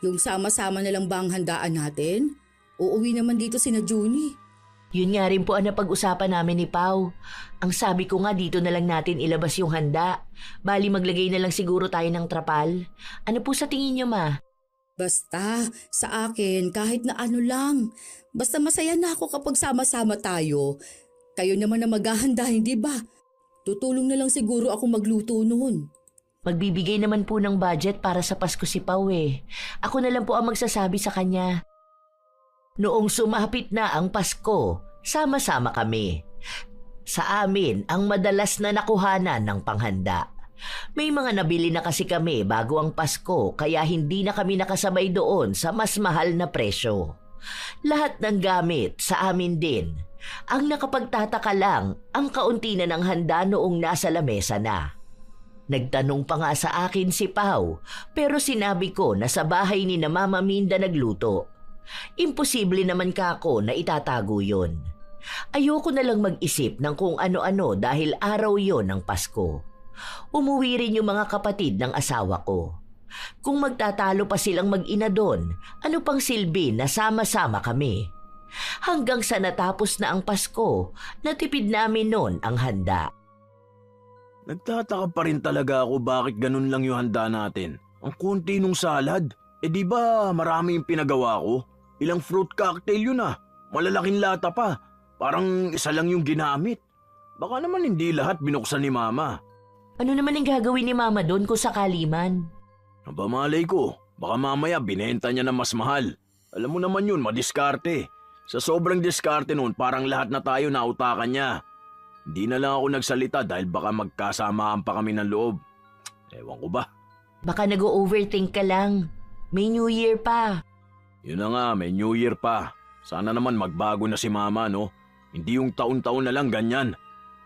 Yung sama-sama na lang ba ang handaan natin? Uuwi naman dito sina Junie. Yun nga rin po ang napag-usapan namin ni Pao. Ang sabi ko nga dito na lang natin ilabas yung handa. Bali maglagay na lang siguro tayo ng trapal. Ano po sa tingin niyo, Ma? Basta, sa akin, kahit na ano lang. Basta masaya na ako kapag sama-sama tayo. Kayo naman na maghahanda, hindi ba? Tutulong na lang siguro ako magluto noon. Magbibigay naman po ng budget para sa Pasko si Pao eh. Ako na lang po ang magsasabi sa kanya. Noong sumapit na ang Pasko, sama-sama kami. Sa amin ang madalas na nakuhanan ng panghanda. May mga nabili na kasi kami bago ang Pasko kaya hindi na kami nakasabay doon sa mas mahal na presyo. Lahat ng gamit sa amin din. Ang nakapagtataka lang, ang kaunti na ng handa noong nasa lamesa na. Nagtanong pa nga sa akin si Pao, pero sinabi ko na sa bahay ni na Mama Minda nagluto. Imposible naman kako na itatago yon. Ayoko na lang mag-isip ng kung ano-ano dahil araw yon ng Pasko. Umuwi rin yung mga kapatid ng asawa ko. Kung magtatalo pa silang mag-ina doon, ano pang silbi na sama-sama kami? Hanggang sa natapos na ang Pasko, natipid namin noon ang handa. Nagtataka pa rin talaga ako bakit ganun lang yung handa natin. Ang konti nung salad. Di ba marami yung pinagawa ko? Ilang fruit cocktail yun ah. Malalaking lata pa. Parang isa lang yung ginamit. Baka naman hindi lahat binuksan ni Mama. Ano naman ang gagawin ni Mama doon kung sakali man? Aba malay ko, baka mamaya binenta niya na mas mahal. Alam mo naman yun, madiskarte. Sa sobrang diskarte noon, parang lahat na tayo nautakan niya. Hindi na lang ako nagsalita dahil baka magkasamaan pa kami ng loob. Ewan ko ba? Baka nag-overthink ka lang. May New Year pa. Yun na nga, may New Year pa. Sana naman magbago na si Mama, no? Hindi yung taon-taon na lang ganyan.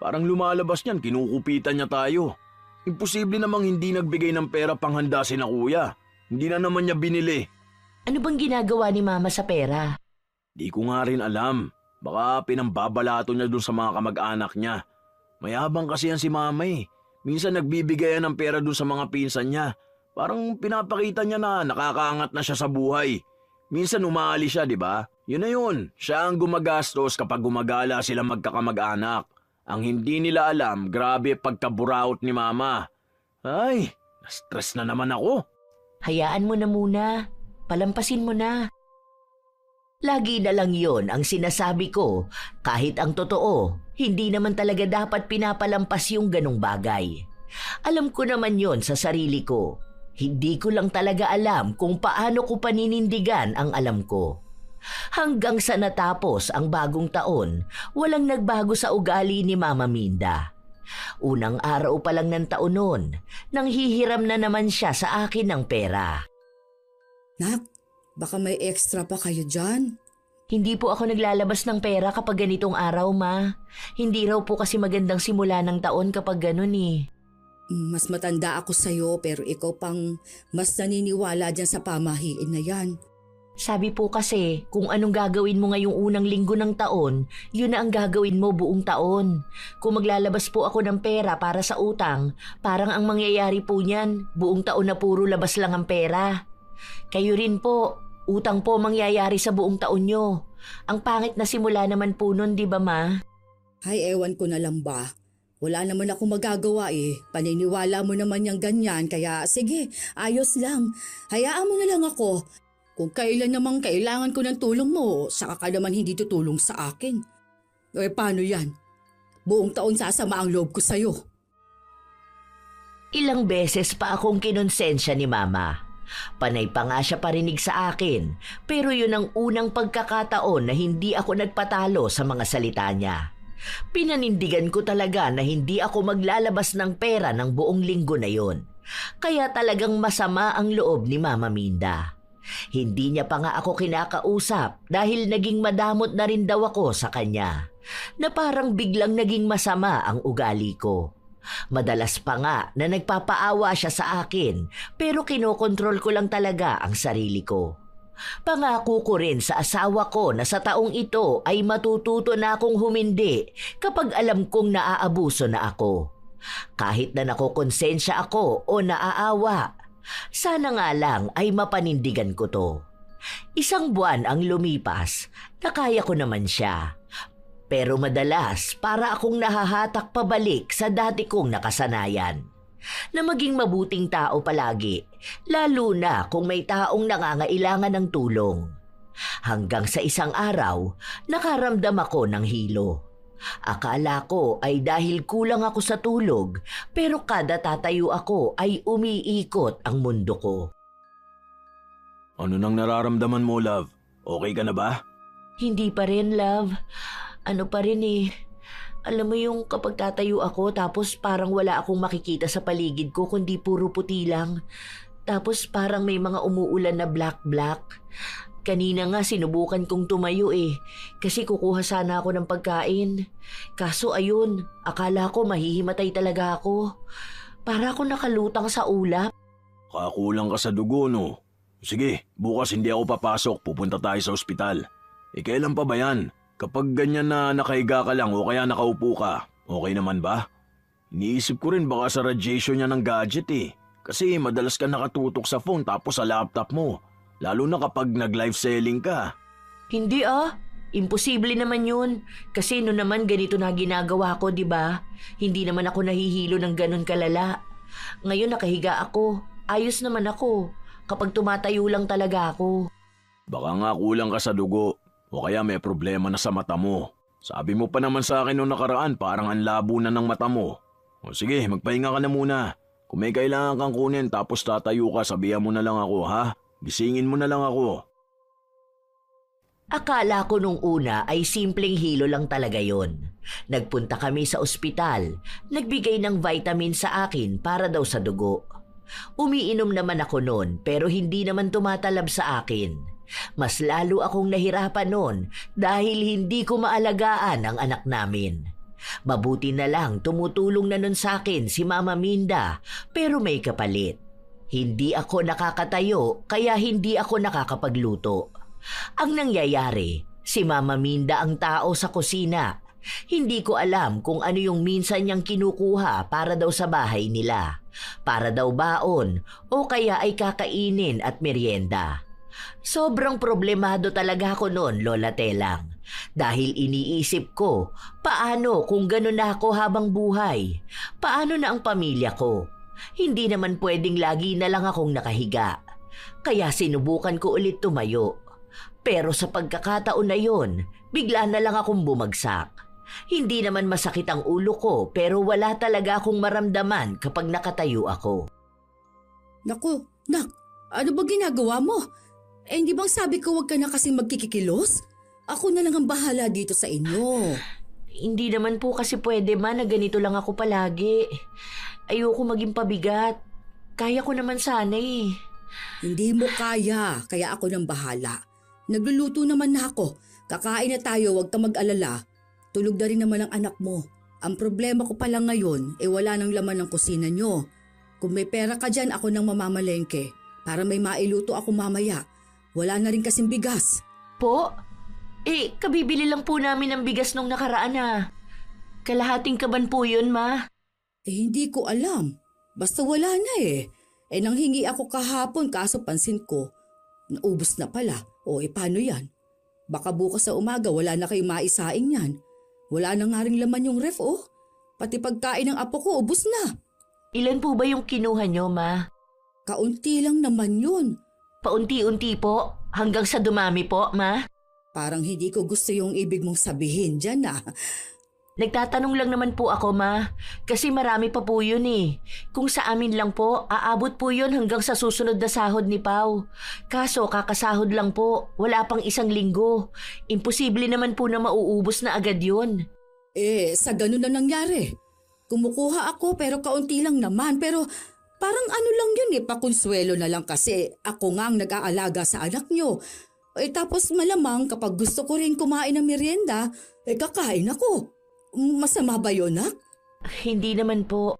Parang lumalabas niyan, kinukupitan niya tayo. Imposible namang hindi nagbigay ng pera panghanda si na Kuya. Hindi na naman niya binili. Ano bang ginagawa ni Mama sa pera? Di ko nga rin alam. Baka pinambabalato niya dun sa mga kamag-anak niya. Mayabang kasi yan si Mama eh. Minsan nagbibigay yan ng pera dun sa mga pinsan niya. Parang pinapakita niya na nakakaangat na siya sa buhay. Minsan umaali siya, di ba? Yun na yun. Siya ang gumagastos kapag gumagala sila magkakamag-anak. Ang hindi nila alam, grabe pagkaburaot ni Mama. Ay, na-stress na naman ako. Hayaan mo na muna. Palampasin mo na. Lagi na lang yon ang sinasabi ko, kahit ang totoo, hindi naman talaga dapat pinapalampas yung ganong bagay. Alam ko naman yon sa sarili ko. Hindi ko lang talaga alam kung paano ko paninindigan ang alam ko. Hanggang sa natapos ang bagong taon, walang nagbago sa ugali ni Mama Minda. Unang araw pa lang ng taon noon, nang hihiram na naman siya sa akin ng pera. Nak, baka may extra pa kayo dyan. Hindi po ako naglalabas ng pera kapag ganitong araw, Ma. Hindi raw po kasi magandang simula ng taon kapag ganun eh. Mas matanda ako sa'yo pero ikaw pang mas naniniwala dyan sa pamahiin na yan. Sabi po kasi, kung anong gagawin mo ngayong unang linggo ng taon, yun na ang gagawin mo buong taon. Kung maglalabas po ako ng pera para sa utang, parang ang mangyayari po niyan, buong taon na puro labas lang ang pera. Kayo rin po, utang po mangyayari sa buong taon nyo. Ang pangit na simula naman po nun, di ba Ma? Ay, ewan ko na lang ba. Wala naman ako magagawa eh. Paniniwala mo naman yung ganyan kaya sige, ayos lang. Hayaan mo na lang ako. Kung kailan namang kailangan ko ng tulong mo, saka ka naman hindi tutulong sa akin. Eh paano yan? Buong taon sasama ang loob ko sa'yo. Ilang beses pa akong kinonsensya ni Mama. Panay pa nga siya parinig sa akin, pero yun ang unang pagkakataon na hindi ako nagpatalo sa mga salita niya. Pinanindigan ko talaga na hindi ako maglalabas ng pera ng buong linggo na yon. Kaya talagang masama ang loob ni Mama Minda. Hindi niya pa nga ako kinakausap dahil naging madamot na rin daw ako sa kanya, na parang biglang naging masama ang ugali ko. Madalas pa nga na nagpapaawa siya sa akin pero kinokontrol ko lang talaga ang sarili ko. Pangako ko rin sa asawa ko na sa taong ito ay matututo na akong humindi kapag alam kong naaabuso na ako. Kahit na nakokonsensya ako o naaawa, sana nga lang ay mapanindigan ko to. Isang buwan ang lumipas, nakaya ko naman siya. Pero madalas para akong nahahatak pabalik sa dati kong nakasanayan. Na maging mabuting tao palagi, lalo na kung may taong nangangailangan ng tulong. Hanggang sa isang araw, nakaramdam ako ng hilo. Akala ko ay dahil kulang ako sa tulog, pero kada tatayo ako ay umiikot ang mundo ko. Ano nang nararamdaman mo, love? Okay ka na ba? Hindi pa rin, love. Ano pa rin eh. Alam mo yung kapag tatayo ako tapos parang wala akong makikita sa paligid ko kundi puro puti lang. Tapos parang may mga umuulan na black-black. Kanina nga sinubukan kong tumayo eh, kasi kukuha sana ako ng pagkain. Kaso ayun, akala ko mahihimatay talaga ako. Para ako nakalutang sa ulap. Kakulang ka sa dugo, no? Sige, bukas hindi ako papasok, pupunta tayo sa ospital. Kailan pa ba yan? Kapag ganyan na nakahiga ka lang o kaya nakaupo ka, okay naman ba? Iniisip ko rin baka sa radiation niya ng gadget eh. Kasi madalas ka nakatutok sa phone tapos sa laptop mo. Lalo na kapag nag-live selling ka. Hindi ah. Imposible naman yun. Kasi no naman ganito na ginagawa ko, di ba? Hindi naman ako nahihilo ng ganun kalala. Ngayon nakahiga ako. Ayos naman ako. Kapag tumatayo lang talaga ako. Baka nga kulang ka sa dugo. O kaya may problema na sa mata mo. Sabi mo pa naman sa akin noong nakaraan parang ang labo na ng mata mo. O sige, magpahinga ka na muna. Kung may kailangan kang kunin tapos tatayo ka, sabihan mo na lang ako ha. Gisingin mo na lang ako. Akala ko nung una ay simpleng hilo lang talaga yon. Nagpunta kami sa ospital. Nagbigay ng vitamin sa akin para daw sa dugo. Umiinom naman ako noon pero hindi naman tumatalab sa akin. Mas lalo akong nahirapan noon dahil hindi ko maalagaan ang anak namin. Mabuti na lang tumutulong na nun sa akin si Mama Minda pero may kapalit. Hindi ako nakakatayo kaya hindi ako nakakapagluto. Ang nangyayari, si Mama Minda ang tao sa kusina. Hindi ko alam kung ano yung minsan niyang kinukuha para daw sa bahay nila. Para daw baon o kaya ay kakainin at merienda. Sobrang problemado talaga ako noon, Lola Telang. Dahil iniisip ko, paano kung gano'n na ako habang buhay? Paano na ang pamilya ko? Hindi naman pwedeng lagi na lang akong nakahiga. Kaya sinubukan ko ulit tumayo. Pero sa pagkakataon na yon, bigla na lang akong bumagsak. Hindi naman masakit ang ulo ko pero wala talaga akong maramdaman kapag nakatayo ako. Naku, nak, ano ba ginagawa mo? Hindi bang sabi ko huwag ka na kasing magkikikilos? Ako na lang ang bahala dito sa inyo. Hindi naman po kasi pwede na ganito lang ako palagi. Ayoko maging pabigat. Kaya ko naman sana eh. Hindi mo kaya ako nang bahala. Nagluluto naman na ako. Kakain na tayo, huwag ka mag-alala. Tulog na rin naman ang anak mo. Ang problema ko pa lang ngayon, wala nang laman ng kusina nyo. Kung may pera ka dyan, ako nang mamamalengke. Para may mailuto ako mamaya. Wala na rin kasing bigas. Po? Kabibili lang po namin ng bigas nung nakaraan Kalahating kaban po yun, Ma. Hindi ko alam. Basta wala na nanghingi ako kahapon kaso pansin ko. Naubos na pala. Paano yan? Baka bukas sa umaga wala na kayong maisaing yan. Wala na nga rin laman yung ref Pati pagkain ng apo ko ubos na. Ilan po ba yung kinuha nyo, Ma? Kaunti lang naman yun. Paunti-unti po? Hanggang sa dumami po, Ma? Parang hindi ko gusto yung ibig mong sabihin dyan Nagtatanong lang naman po ako, Ma. Kasi marami pa po yun Kung sa amin lang po, aabot po yun hanggang sa susunod na sahod ni Pao. Kaso kakasahod lang po, wala pang 1 linggo. Imposible naman po na mauubos na agad yun. Sa ganun na nangyari. Kumukuha ako pero kaunti lang naman. Pero parang ano lang yun pakonsuelo na lang kasi ako nga ang nag-aalaga sa anak nyo. Tapos malamang kapag gusto ko rin kumain ng merienda, kakain ako. Masama ba yun, nak? Hindi naman po.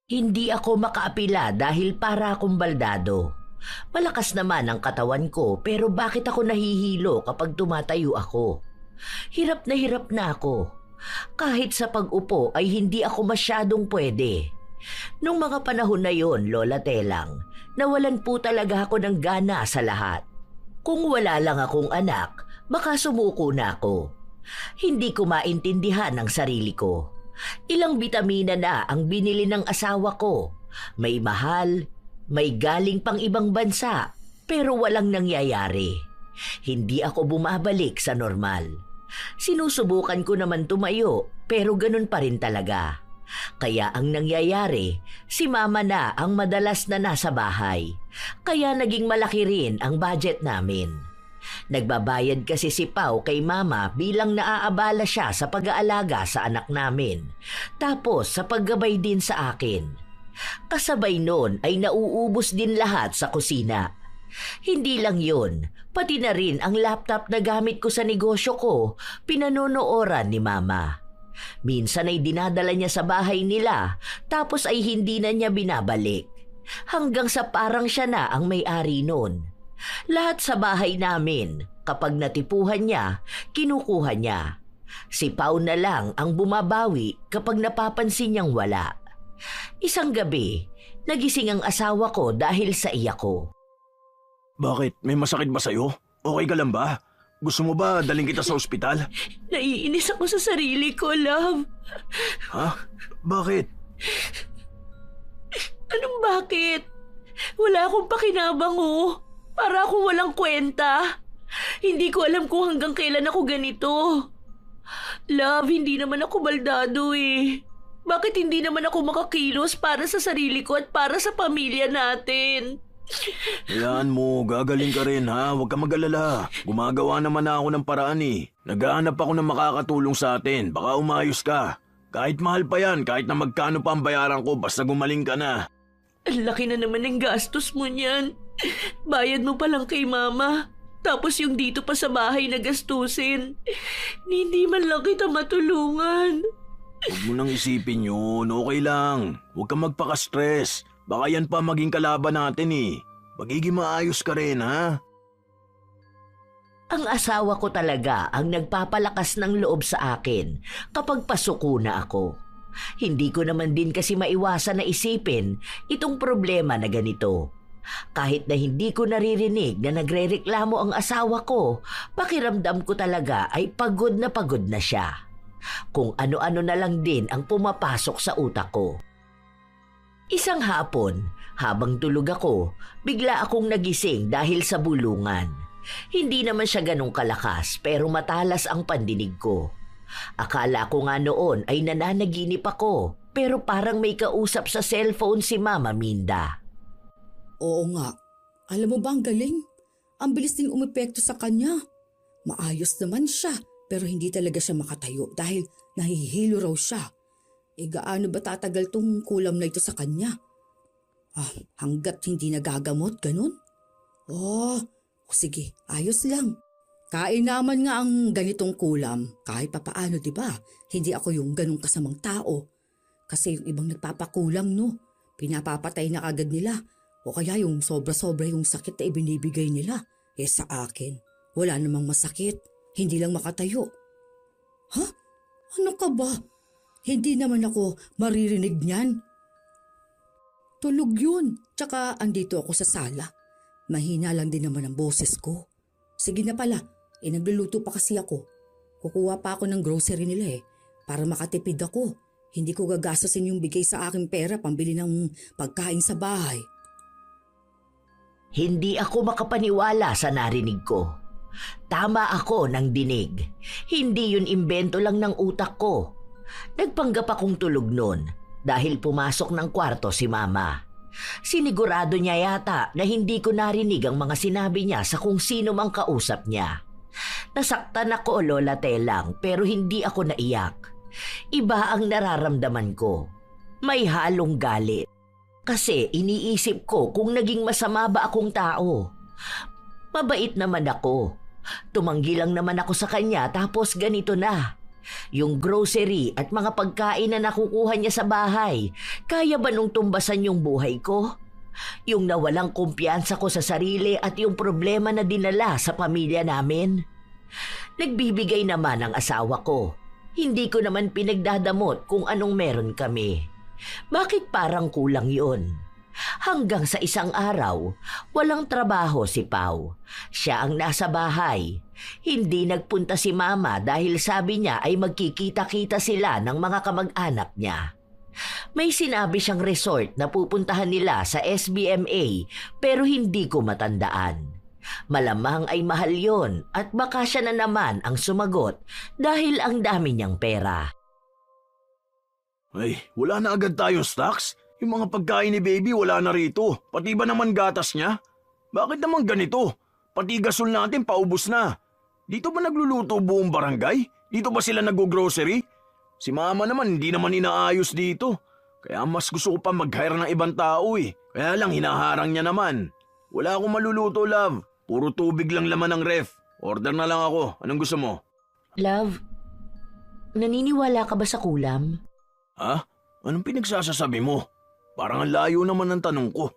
Hindi ako makaapila dahil para akong baldado. Malakas naman ang katawan ko pero bakit ako nahihilo kapag tumatayo ako? Hirap na ako. Kahit sa pag-upo ay hindi ako masyadong pwede. Nung mga panahon na yon, Lola Telang, nawalan po talaga ako ng gana sa lahat. Kung wala lang akong anak, baka sumuko na ako. Hindi ko maintindihan ang sarili ko. Ilang bitamina na ang binili ng asawa ko. May mahal, may galing pang ibang bansa, pero walang nangyayari. Hindi ako bumabalik sa normal. Sinusubukan ko naman tumayo, pero ganun pa rin talaga. Kaya ang nangyayari, si Mama na ang madalas na nasa bahay. Kaya naging malaki rin ang budget namin. Nagbabayad kasi si Pao kay Mama bilang naaabala siya sa pag-aalaga sa anak namin. Tapos sa paggabay din sa akin. Kasabay noon ay nauubos din lahat sa kusina. Hindi lang yun, pati na rin ang laptop na gamit ko sa negosyo ko, pinanonooran ni Mama. Minsan ay dinadala niya sa bahay nila, tapos ay hindi na niya binabalik. Hanggang sa parang siya na ang may-ari noon. Lahat sa bahay namin, kapag natipuhan niya, kinukuha niya. Si Pao na lang ang bumabawi kapag napapansin niyang wala. Isang gabi, nagising ang asawa ko dahil sa iyak ko. Bakit? May masakit ba sa'yo? Okay ka lang ba? Gusto mo ba daling kita sa ospital? Naiinis ako sa sarili ko, love. Ha? Bakit? Anong bakit? Wala akong pakinabang Para akong walang kwenta. Hindi ko alam kung hanggang kailan ako ganito. Love, hindi naman ako baldado Bakit hindi naman ako makakilos para sa sarili ko at para sa pamilya natin? Hayaan mo, gagaling ka rin huwag ka mag-alala. Gumagawa naman na ako ng paraan Naghahanap ako ng makakatulong sa atin, baka umayos ka. Kahit mahal pa yan, kahit na magkano pa ang bayaran ko, basta gumaling ka na. Ang laki na naman ng gastos mo niyan. Bayad mo pa lang kay Mama. Tapos yung dito pa sa bahay na gastusin. Hindi man lang kita matulungan. Huwag mo nang isipin yun, okay lang. Huwag kang magpaka-stress. Baka yan pa maging kalaban natin eh. Magiging maayos ka rin ha? Ang asawa ko talaga ang nagpapalakas ng loob sa akin kapag pasuko na ako. Hindi ko naman din kasi maiwasan na isipin itong problema na ganito. Kahit na hindi ko naririnig na nagrereklamo ang asawa ko, pakiramdam ko talaga ay pagod na siya. Kung ano-ano na lang din ang pumapasok sa utak ko. Isang hapon, habang tulog ako, bigla akong nagising dahil sa bulungan. Hindi naman siya ganong kalakas pero matalas ang pandinig ko. Akala ko nga noon ay nananaginip ako pero parang may kausap sa cellphone si Mama Minda. Oo nga. Alam mo ba ang galing? Ang bilis din umepekto sa kanya. Maayos naman siya pero hindi talaga siya makatayo dahil nahihilo raw siya. Gaano ba tatagal tong kulam na ito sa kanya? Hanggat hindi nagagamot, ganun? Sige, ayos lang. Kain naman nga ang ganitong kulam. Kahit papaano, di ba? Hindi ako yung ganong kasamang tao. Kasi yung ibang nagpapakulam, no? Pinapapatay na agad nila. O kaya yung sobra-sobra yung sakit na ibinibigay nila. Sa akin, wala namang masakit. Hindi lang makatayo. Ano ka ba? Hindi naman ako maririnig niyan. Tulog yun. Tsaka andito ako sa sala. Mahina lang din naman ang boses ko. Sige na pala, nagluluto pa kasi ako. Kukuha pa ako ng grocery nila para makatipid ako. Hindi ko gagasasin yung bigay sa aking pera pambili ng pagkain sa bahay. Hindi ako makapaniwala sa narinig ko. Tama ako ng dinig. Hindi yun imbento lang ng utak ko. Nagpanggap akong tulog nun dahil pumasok ng kwarto si Mama. Sinigurado niya yata na hindi ko narinig ang mga sinabi niya sa kung sino mang kausap niya. Nasaktan ako, Lola Telang, pero hindi ako naiyak. Iba ang nararamdaman ko. May halong galit. Kasi iniisip ko kung naging masama ba akong tao. Mabait naman ako. Tumanggi lang naman ako sa kanya tapos ganito na. Yung grocery at mga pagkain na nakukuha niya sa bahay, kaya ba nung tumbasan yung buhay ko? Yung nawalang kumpiyansa ko sa sarili at yung problema na dinala sa pamilya namin? Nagbibigay naman ang asawa ko. Hindi ko naman pinagdadamot kung anong meron kami. Bakit parang kulang yun? Hanggang sa isang araw, walang trabaho si Pau. Siya ang nasa bahay. Hindi nagpunta si Mama dahil sabi niya ay magkikita-kita sila ng mga kamag-anak niya. May sinabi siyang resort na pupuntahan nila sa SBMA pero hindi ko matandaan. Malamang ay mahal yon at baka siya na naman ang sumagot dahil ang dami niyang pera. Ay, wala na agad tayong stocks? Yung mga pagkain ni baby wala na rito. Pati ba naman gatas niya? Bakit naman ganito? Pati gasol natin paubos na. Dito ba nagluluto buong barangay? Dito ba sila nag-grocery? Si Mama naman hindi naman inaayos dito. Kaya mas gusto ko pa mag-hire ng ibang tao Kaya lang hinaharang niya naman. Wala akong maluluto, love. Puro tubig lang laman ng ref. Order na lang ako. Anong gusto mo? Love, naniniwala ka ba sa kulam? Ha? Anong pinagsasasabi mo? Parang ang layo naman ng tanong ko.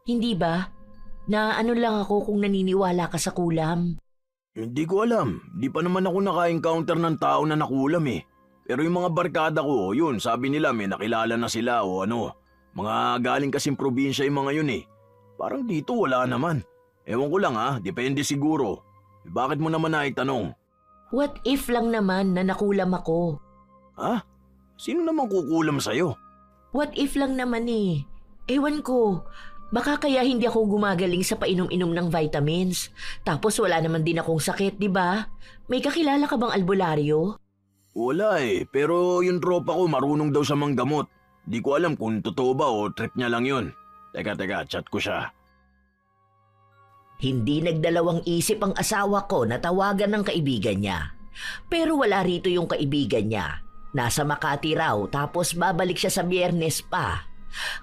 Hindi ba? Na ano lang ako kung naniniwala ka sa kulam. Hindi ko alam. Di pa naman ako naka-encounter ng tao na nakulam Pero yung mga barkada ko, yun, sabi nila may nakilala na sila o ano. Mga galing kasing probinsya yung mga yun Parang dito wala naman. Ewan ko lang depende siguro. Bakit mo naman naitanong? What if lang naman na nakulam ako? Ha? Sino naman kukulam sa'yo? What if lang naman Ewan ko. Baka kaya hindi ako gumagaling sa painom-inom ng vitamins. Tapos wala naman din akong sakit, di ba? May kakilala ka bang albularyo? Wala pero yung tropa ko marunong daw siya manggamot. Di ko alam kung totoo ba o trip niya lang yun. Teka, chat ko siya. Hindi nagdalawang isip ang asawa ko na tawagan ng kaibigan niya. Pero wala rito yung kaibigan niya. Nasa Makati raw tapos babalik siya sa Biyernes pa.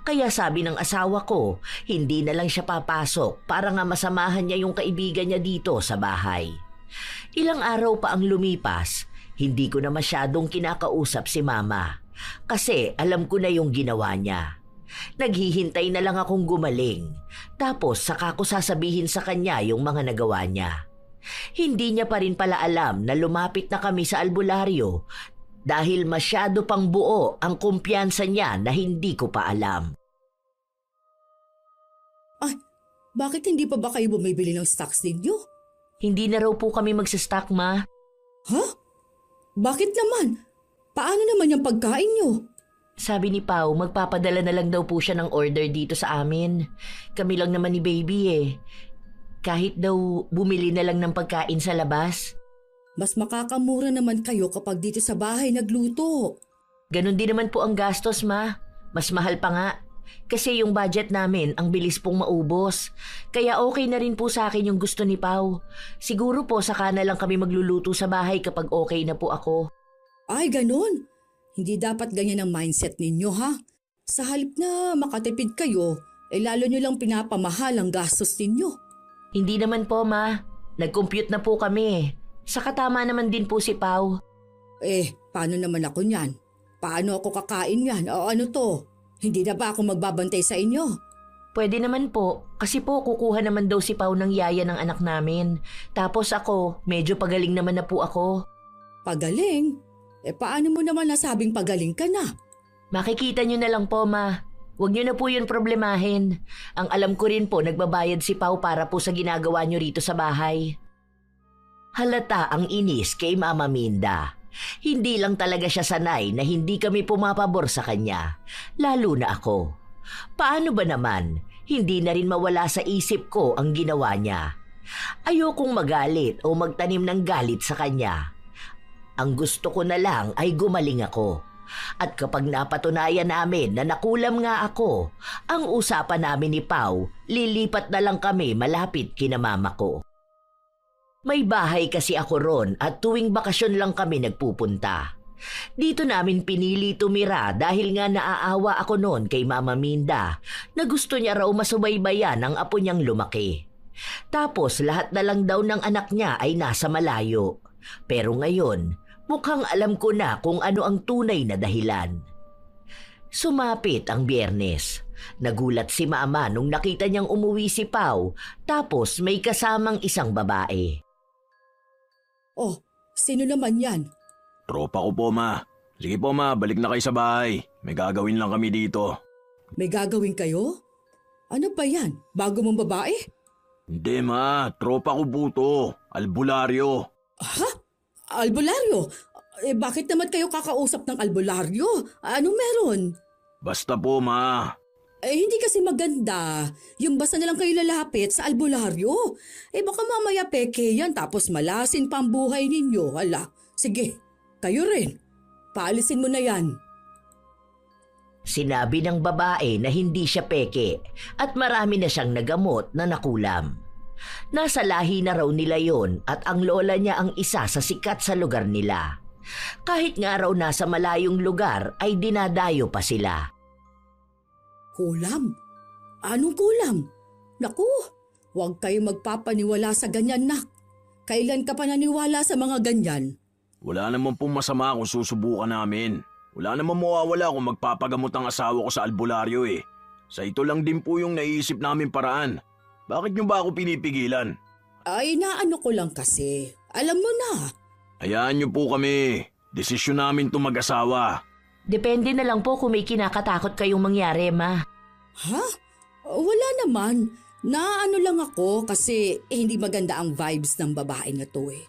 Kaya sabi ng asawa ko, hindi na lang siya papasok para nga masamahan niya yung kaibigan niya dito sa bahay. Ilang araw pa ang lumipas, hindi ko na masyadong kinakausap si Mama. Kasi alam ko na yung ginawa niya. Naghihintay na lang akong gumaling. Tapos saka ko sasabihin sa kanya yung mga nagawa niya. Hindi niya pa rin pala alam na lumapit na kami sa albularyo dahil masyado pang buo ang kumpiyansa niya na hindi ko pa alam. Ay, bakit hindi pa ba kayo bumibili ng stocks ninyo? Hindi na raw po kami magsastock, Ma. Ha? Bakit naman? Paano naman yung pagkain nyo? Sabi ni Pao, magpapadala na lang daw po siya ng order dito sa amin. Kami lang naman ni Baby eh. Kahit daw bumili na lang ng pagkain sa labas. Mas makakamura naman kayo kapag dito sa bahay nagluto. Ganon din naman po ang gastos, Ma. Mas mahal pa nga. Kasi yung budget namin ang bilis pong maubos. Kaya okay na rin po sa akin yung gusto ni Pao. Siguro po saka na lang kami magluluto sa bahay kapag okay na po ako. Ay, ganon. Hindi dapat ganyan ang mindset ninyo, ha? Sa halip na makatipid kayo, lalo nyo lang pinapamahal ang gastos ninyo. Hindi naman po, Ma. Nag-compute na po kami. Saka tama naman din po si Pao. Paano naman ako niyan? Paano ako kakain yan? O ano to? Hindi na ba ako magbabantay sa inyo? Pwede naman po. Kasi po kukuha naman daw si Pao ng yaya ng anak namin. Tapos ako, medyo pagaling naman na po ako. Pagaling? Paano mo naman nasabing pagaling ka na? Makikita nyo na lang po, Ma. Huwag nyo na po yun problemahin. Ang alam ko rin po, nagbabayad si Pao para po sa ginagawa nyo rito sa bahay. Halata ang inis kay Mama Minda. Hindi lang talaga siya sanay na hindi kami pumapabor sa kanya, lalo na ako. Paano ba naman, hindi na rin mawala sa isip ko ang ginawa niya. Ayokong magalit o magtanim ng galit sa kanya. Ang gusto ko na lang ay gumaling ako. At kapag napatunayan namin na nakulam nga ako, ang usapan namin ni Pao, lilipat na lang kami malapit kina mama ko. May bahay kasi ako ron at tuwing bakasyon lang kami nagpupunta. Dito namin pinili tumira dahil nga naaawa ako noon kay Mama Minda na gusto niya raw masubaybayan ang apo niyang lumaki. Tapos lahat na lang daw ng anak niya ay nasa malayo. Pero ngayon, mukhang alam ko na kung ano ang tunay na dahilan. Sumapit ang Biyernes. Nagulat si Mama nung nakita niyang umuwi si Pao tapos may kasamang isang babae. Oh, sino naman yan? Tropa ko po, Ma. Sige po, Ma, balik na kayo sa bahay. May gagawin lang kami dito. May gagawin kayo? Ano ba yan? Bago mong babae? Hindi, Ma. Tropa ko po to. Albularyo. Ha? Albularyo? Bakit naman kayo kakausap ng albularyo? Anong meron? Basta po, Ma. Hindi kasi maganda. Yung basta na lang kayo lalapit sa albularyo. Baka mamaya peke yan tapos malasin pa ang buhay ninyo. Hala, sige, kayo rin. Paalisin mo na yan. Sinabi ng babae na hindi siya peke at marami na siyang nagamot na nakulam. Nasa lahi na raw nila yon at ang lola niya ang isa sa sikat sa lugar nila. Kahit nga raw nasa malayong lugar ay dinadayo pa sila. Kulam? Anong kulam? Naku, huwag kayo magpapaniwala sa ganyan, nak. Kailan ka pa naniwala sa mga ganyan? Wala naman pong masama kung susubukan namin. Wala naman mawawala kung magpapagamot ang asawa ko sa albularyo eh. Sa ito lang din po yung naiisip namin paraan. Bakit niyo ba ako pinipigilan? Ay, naano ko lang kasi. Alam mo na. Hayaan niyo po kami. Desisyon namin to mag-asawa. Depende na lang po kung may kinakatakot kayong mangyari, Ma. Ha? Wala naman. Naano lang ako kasi hindi maganda ang vibes ng babae na to eh.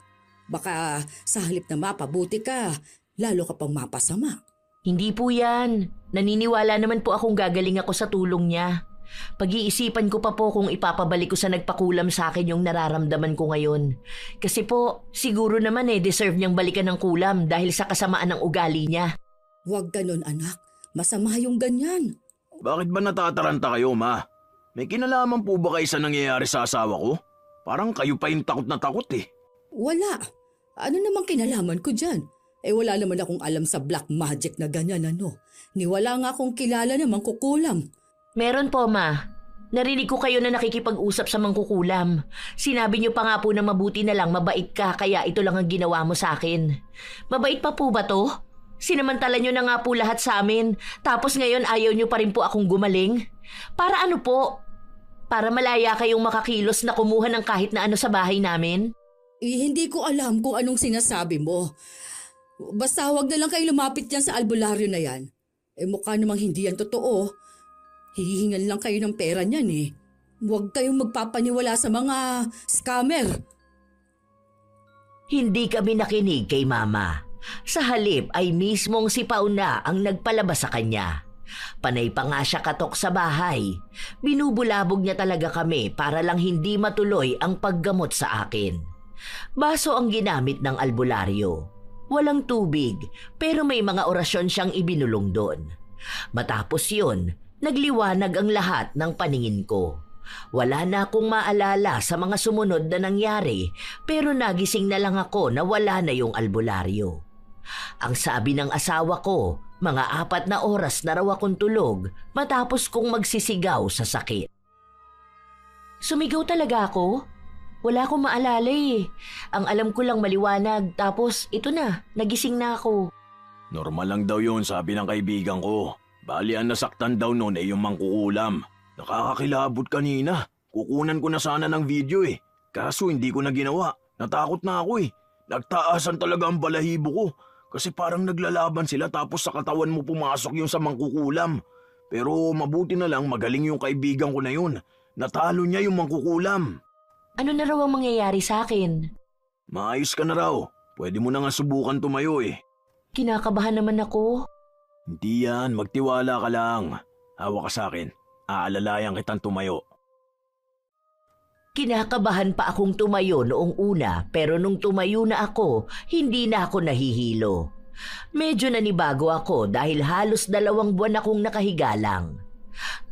Baka sa halip na mapabuti ka, lalo ka pang mapasama. Hindi po yan. Naniniwala naman po akong gagaling ako sa tulong niya. Pag-iisipan ko pa po kung ipapabalik ko sa nagpakulam sa akin yung nararamdaman ko ngayon. Kasi po, siguro naman deserve niyang balikan ng kulam dahil sa kasamaan ng ugali niya. Huwag ganon, anak. Masama yung ganyan. Bakit ba natataranta kayo, Ma? May kinalaman po ba kayo sa nangyayari sa asawa ko? Parang kayo pa yung takot na takot eh. Wala. Ano namang kinalaman ko dyan? Wala naman akong alam sa black magic na ganyan ano. Niwala nga akong kilala na mangkukulam. Meron po, Ma. Narinig ko kayo na nakikipag-usap sa mangkukulam. Sinabi niyo pa nga po na mabuti na lang mabait ka kaya ito lang ang ginawa mo sa akin. Mabait pa po ba to? Sinamantala nyo na nga po lahat sa amin, tapos ngayon ayaw nyo pa rin po akong gumaling? Para ano po? Para malaya kayong makakilos na kumuha ng kahit na ano sa bahay namin? Hindi ko alam kung anong sinasabi mo. Basta huwag na lang kayo lumapit dyan sa albularyo na yan. Mukha namang hindi yan totoo. Hihingan lang kayo ng pera niyan eh. Huwag kayong magpapaniwala sa mga scammer. Hindi kami nakinig kay Mama. Sa halip ay mismong si Pauna ang nagpalabas sa kanya. Panay pa nga siya katok sa bahay. Binubulabog niya talaga kami para lang hindi matuloy ang paggamot sa akin. Baso ang ginamit ng albularyo. Walang tubig pero may mga orasyon siyang ibinulong doon. Matapos yun, nagliwanag ang lahat ng paningin ko. Wala na akong maalala sa mga sumunod na nangyari pero nagising na lang ako na wala na yung albularyo. Ang sabi ng asawa ko, mga 4 na oras na raw akong tulog matapos kong magsisigaw sa sakit. Sumigaw talaga ako? Wala akong maalala eh. Ang alam ko lang maliwanag tapos ito na, nagising na ako. Normal lang daw yun, sabi ng kaibigan ko. Bali ang nasaktan daw noon ay yung mangkukulam. Nakakakilabot kanina. Kukunan ko na sana ng video eh. Kaso hindi ko na ginawa. Natakot na ako eh. Nagtaasan talaga ang balahibo ko. Kasi parang naglalaban sila tapos sa katawan mo pumasok yung sa mangkukulam. Pero mabuti na lang magaling yung kaibigan ko na yun. Natalo niya yung mangkukulam. Ano na raw ang mangyayari sa akin? Maayos ka na raw. Pwede mo na nga subukan tumayo eh. Kinakabahan naman ako. Hindi yan, magtiwala ka lang. Hawak ka sa akin. Aalalayan kitang tumayo. Kinakabahan pa akong tumayo noong una pero nung tumayo na ako, hindi na ako nahihilo. Medyo nanibago ako dahil halos 2 buwan akong nakahiga lang.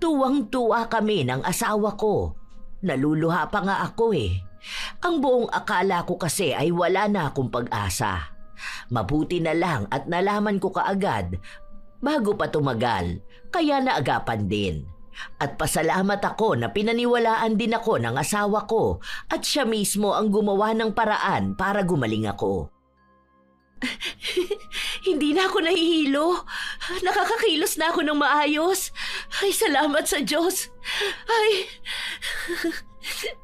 Tuwang-tuwa kami ng asawa ko. Naluluha pa nga ako eh. Ang buong akala ko kasi ay wala na akong pag-asa. Mabuti na lang at nalaman ko kaagad bago pa tumagal, kaya naagapan din. At pasalamat ako na pinaniwalaan din ako ng asawa ko at siya mismo ang gumawa ng paraan para gumaling ako. Hindi na ako nahihilo. Nakakakilos na ako ng maayos. Ay, salamat sa Diyos. Ay,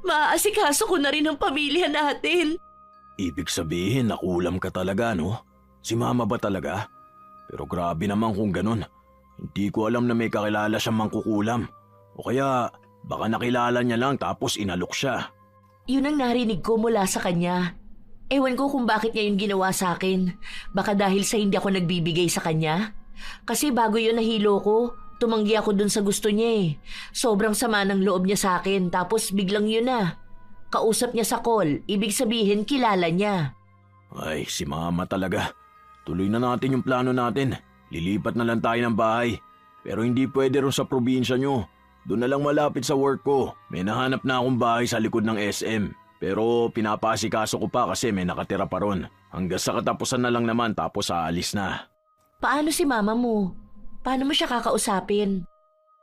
maaasikaso ko na rin ang pamilya natin. Ibig sabihin nakulam ka talaga, no? Si Mama ba talaga? Pero grabe naman kung ganun. Hindi ko alam na may kakilala siyang mangkukulam. O kaya baka nakilala niya lang tapos inalok siya. Yun ang narinig ko mula sa kanya. Ewan ko kung bakit niya yun ginawa sa akin. Baka dahil sa hindi ako nagbibigay sa kanya. Kasi bago yun nahilo ko, tumanggi ako dun sa gusto niya eh. Sobrang sama ng loob niya sa akin tapos biglang yun na. Kausap niya sa call, ibig sabihin kilala niya. Ay, si Mama talaga. Tuloy na natin yung plano natin. Lilipat na lang tayo ng bahay. Pero hindi pwede rin sa probinsya nyo. Doon na lang malapit sa work ko. May nahanap na akong bahay sa likod ng SM. Pero pinapasikaso ko pa kasi may nakatira pa ron. Hanggang sa katapusan na lang naman tapos aalis na. Paano si Mama mo? Paano mo siya kakausapin?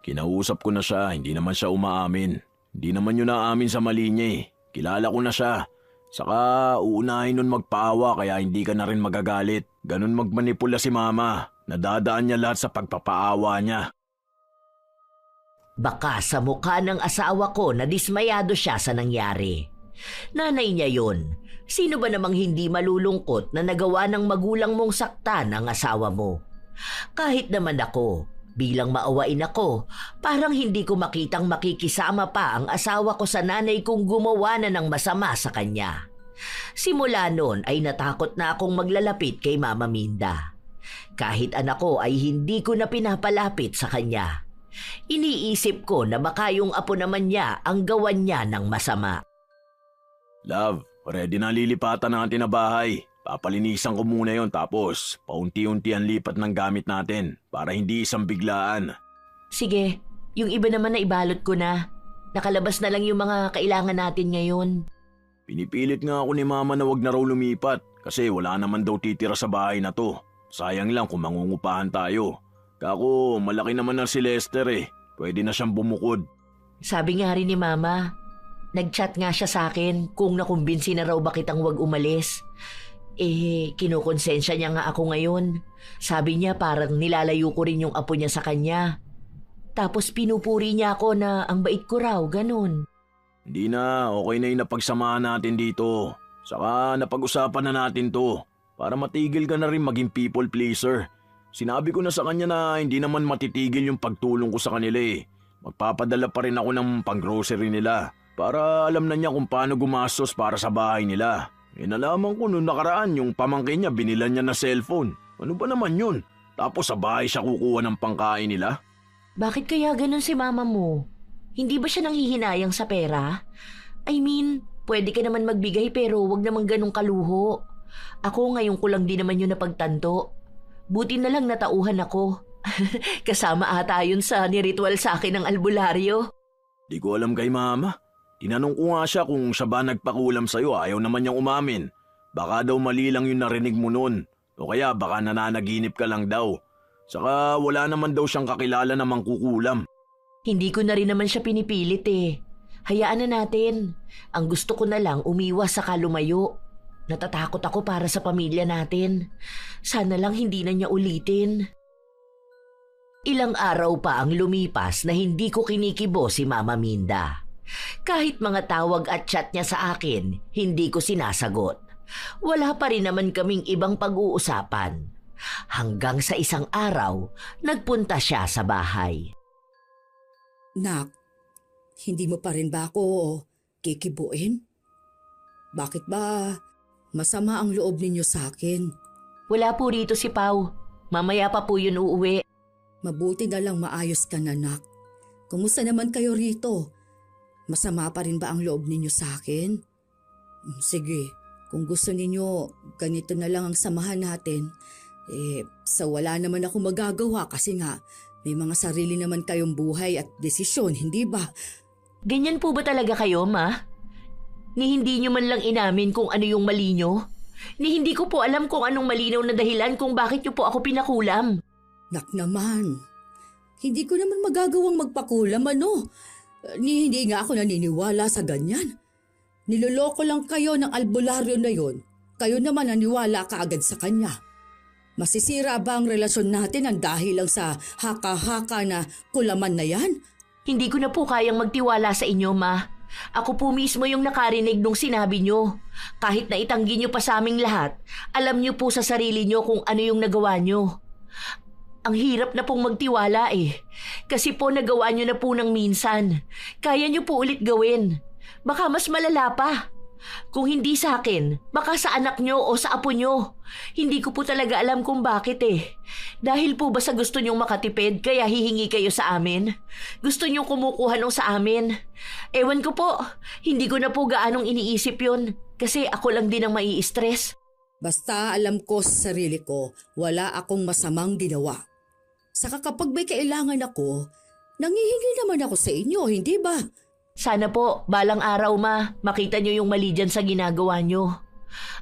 Kinausap ko na siya, hindi naman siya umaamin. Hindi naman yun naamin sa mali niya eh. Kilala ko na siya. Saka uunahin nun magpaawa kaya hindi ka na rin magagalit. Ganun magmanipula si Mama. Nadadaan niya lahat sa pagpapaawa niya. Baka sa mukha ng asawa ko na dismayado siya sa nangyari. Nanay niya yun. Sino ba namang hindi malulungkot na nagawa ng magulang mong saktan ang asawa mo? Kahit naman ako, bilang maawain ako, parang hindi ko makitang makikisama pa ang asawa ko sa nanay kong gumawa na ng masama sa kanya. Simula noon ay natakot na akong maglalapit kay Mama Minda. Kahit anak ko ay hindi ko na pinapalapit sa kanya. Iniisip ko na baka yung apo naman niya ang gawan niya ng masama. Love, ready na lilipatan natin na bahay. Papalinisan ko muna yon tapos paunti-unti ang lipat ng gamit natin para hindi isang biglaan. Sige, yung iba naman na ibalot ko na. Nakalabas na lang yung mga kailangan natin ngayon. Pinipilit nga ako ni Mama na wag na raw lumipat kasi wala naman daw titira sa bahay na to. Sayang lang kung mangungupahan tayo. Kako, malaki naman na si Lester eh. Pwede na siyang bumukod. Sabi nga rin ni Mama, nag-chat nga siya sa akin kung nakumbinsi na raw ba kitang wag umalis. Kinukonsensya niya nga ako ngayon. Sabi niya parang nilalayo ko rin yung apo niya sa kanya. Tapos pinupuri niya ako na ang bait ko raw, ganun. Hindi na, okay na yung napagsamahan natin dito. Saka napag-usapan na natin to. Para matigil ka na rin maging people pleaser. Sinabi ko na sa kanya na hindi naman matitigil yung pagtulong ko sa kanila eh. Magpapadala pa rin ako ng pang-grocery nila. Para alam na niya kung paano gumastos para sa bahay nila. Nalaman ko noong nakaraan yung pamangkin niya binilan niya na cellphone. Ano ba naman yun? Tapos sa bahay siya kukuha ng pangkain nila? Bakit kaya ganun si mama mo? Hindi ba siya nanghihinayang sa pera? I mean, pwede ka naman magbigay pero wag naman ganun kaluho. Ako ngayon ko lang din naman yun napagtanto. Buti na lang natauhan ako. Kasama ata yun sa niritual sa akin ng albularyo. Di ko alam kay mama. Tinanong ko nga siya kung siya ba nagpakulam sa'yo, ayaw naman niyang umamin. Baka daw mali lang yung narinig mo nun. O kaya baka nananaginip ka lang daw. Saka wala naman daw siyang kakilala na mangkukulam. Hindi ko na rin naman siya pinipilit eh. Hayaan na natin. Ang gusto ko na lang umiwas sa lumayo. Natatakot ako para sa pamilya natin. Sana lang hindi na niya ulitin. Ilang araw pa ang lumipas na hindi ko kinikibo si Mama Minda. Kahit mga tawag at chat niya sa akin, hindi ko sinasagot. Wala pa rin naman kaming ibang pag-uusapan. Hanggang sa isang araw, nagpunta siya sa bahay. Nak, hindi mo pa rin ba ako kikibuin? Bakit ba masama ang loob ninyo sa akin? Wala po rito si Pau. Mamaya pa po yun uuwi. Mabuti na lang maayos ka na, Nak. Kumusta naman kayo rito? Masama pa rin ba ang loob ninyo sa akin? Sige, kung gusto ninyo, ganito na lang ang samahan natin. Sa wala naman ako magagawa kasi nga may mga sarili naman kayong buhay at desisyon, hindi ba? Ganyan po ba talaga kayo, Ma? Ni hindi nyo man lang inamin kung ano yung mali nyo? Ni hindi ko po alam kung anong malinaw na dahilan kung bakit nyo po ako pinakulam. Nak naman, hindi ko naman magagawang magpakulam ano. Ni hindi nga ako naniniwala sa ganyan. Niloloko lang kayo ng albularyo na yon. Kayo naman naniwala kaagad sa kanya. Masisira ba ang relasyon natin ang dahil lang sa haka-haka na kulaman na yan? Hindi ko na po kayang magtiwala sa inyo, Ma. Ako po mismo yung nakarinig nung sinabi nyo. Kahit na itanggi nyo pa sa aming lahat, alam nyo po sa sarili nyo kung ano yung nagawa nyo. Ang hirap na pong magtiwala eh. Kasi po nagawa nyo na po ng minsan. Kaya nyo po ulit gawin. Baka mas malala pa. Kung hindi sa akin, baka sa anak nyo o sa apo nyo. Hindi ko po talaga alam kung bakit eh. Dahil po ba sa gusto nyong makatipid kaya hihingi kayo sa amin? Gusto nyong kumukuha nung sa amin? Ewan ko po, hindi ko na po gaanong iniisip yun. Kasi ako lang din ang mai-stress. Basta alam ko sa sarili ko, wala akong masamang ginawa. Saka kapag may kailangan ako, nangihingi naman ako sa inyo, hindi ba? Sana po, balang araw Ma, makita nyo yung mali dyan sa ginagawa nyo.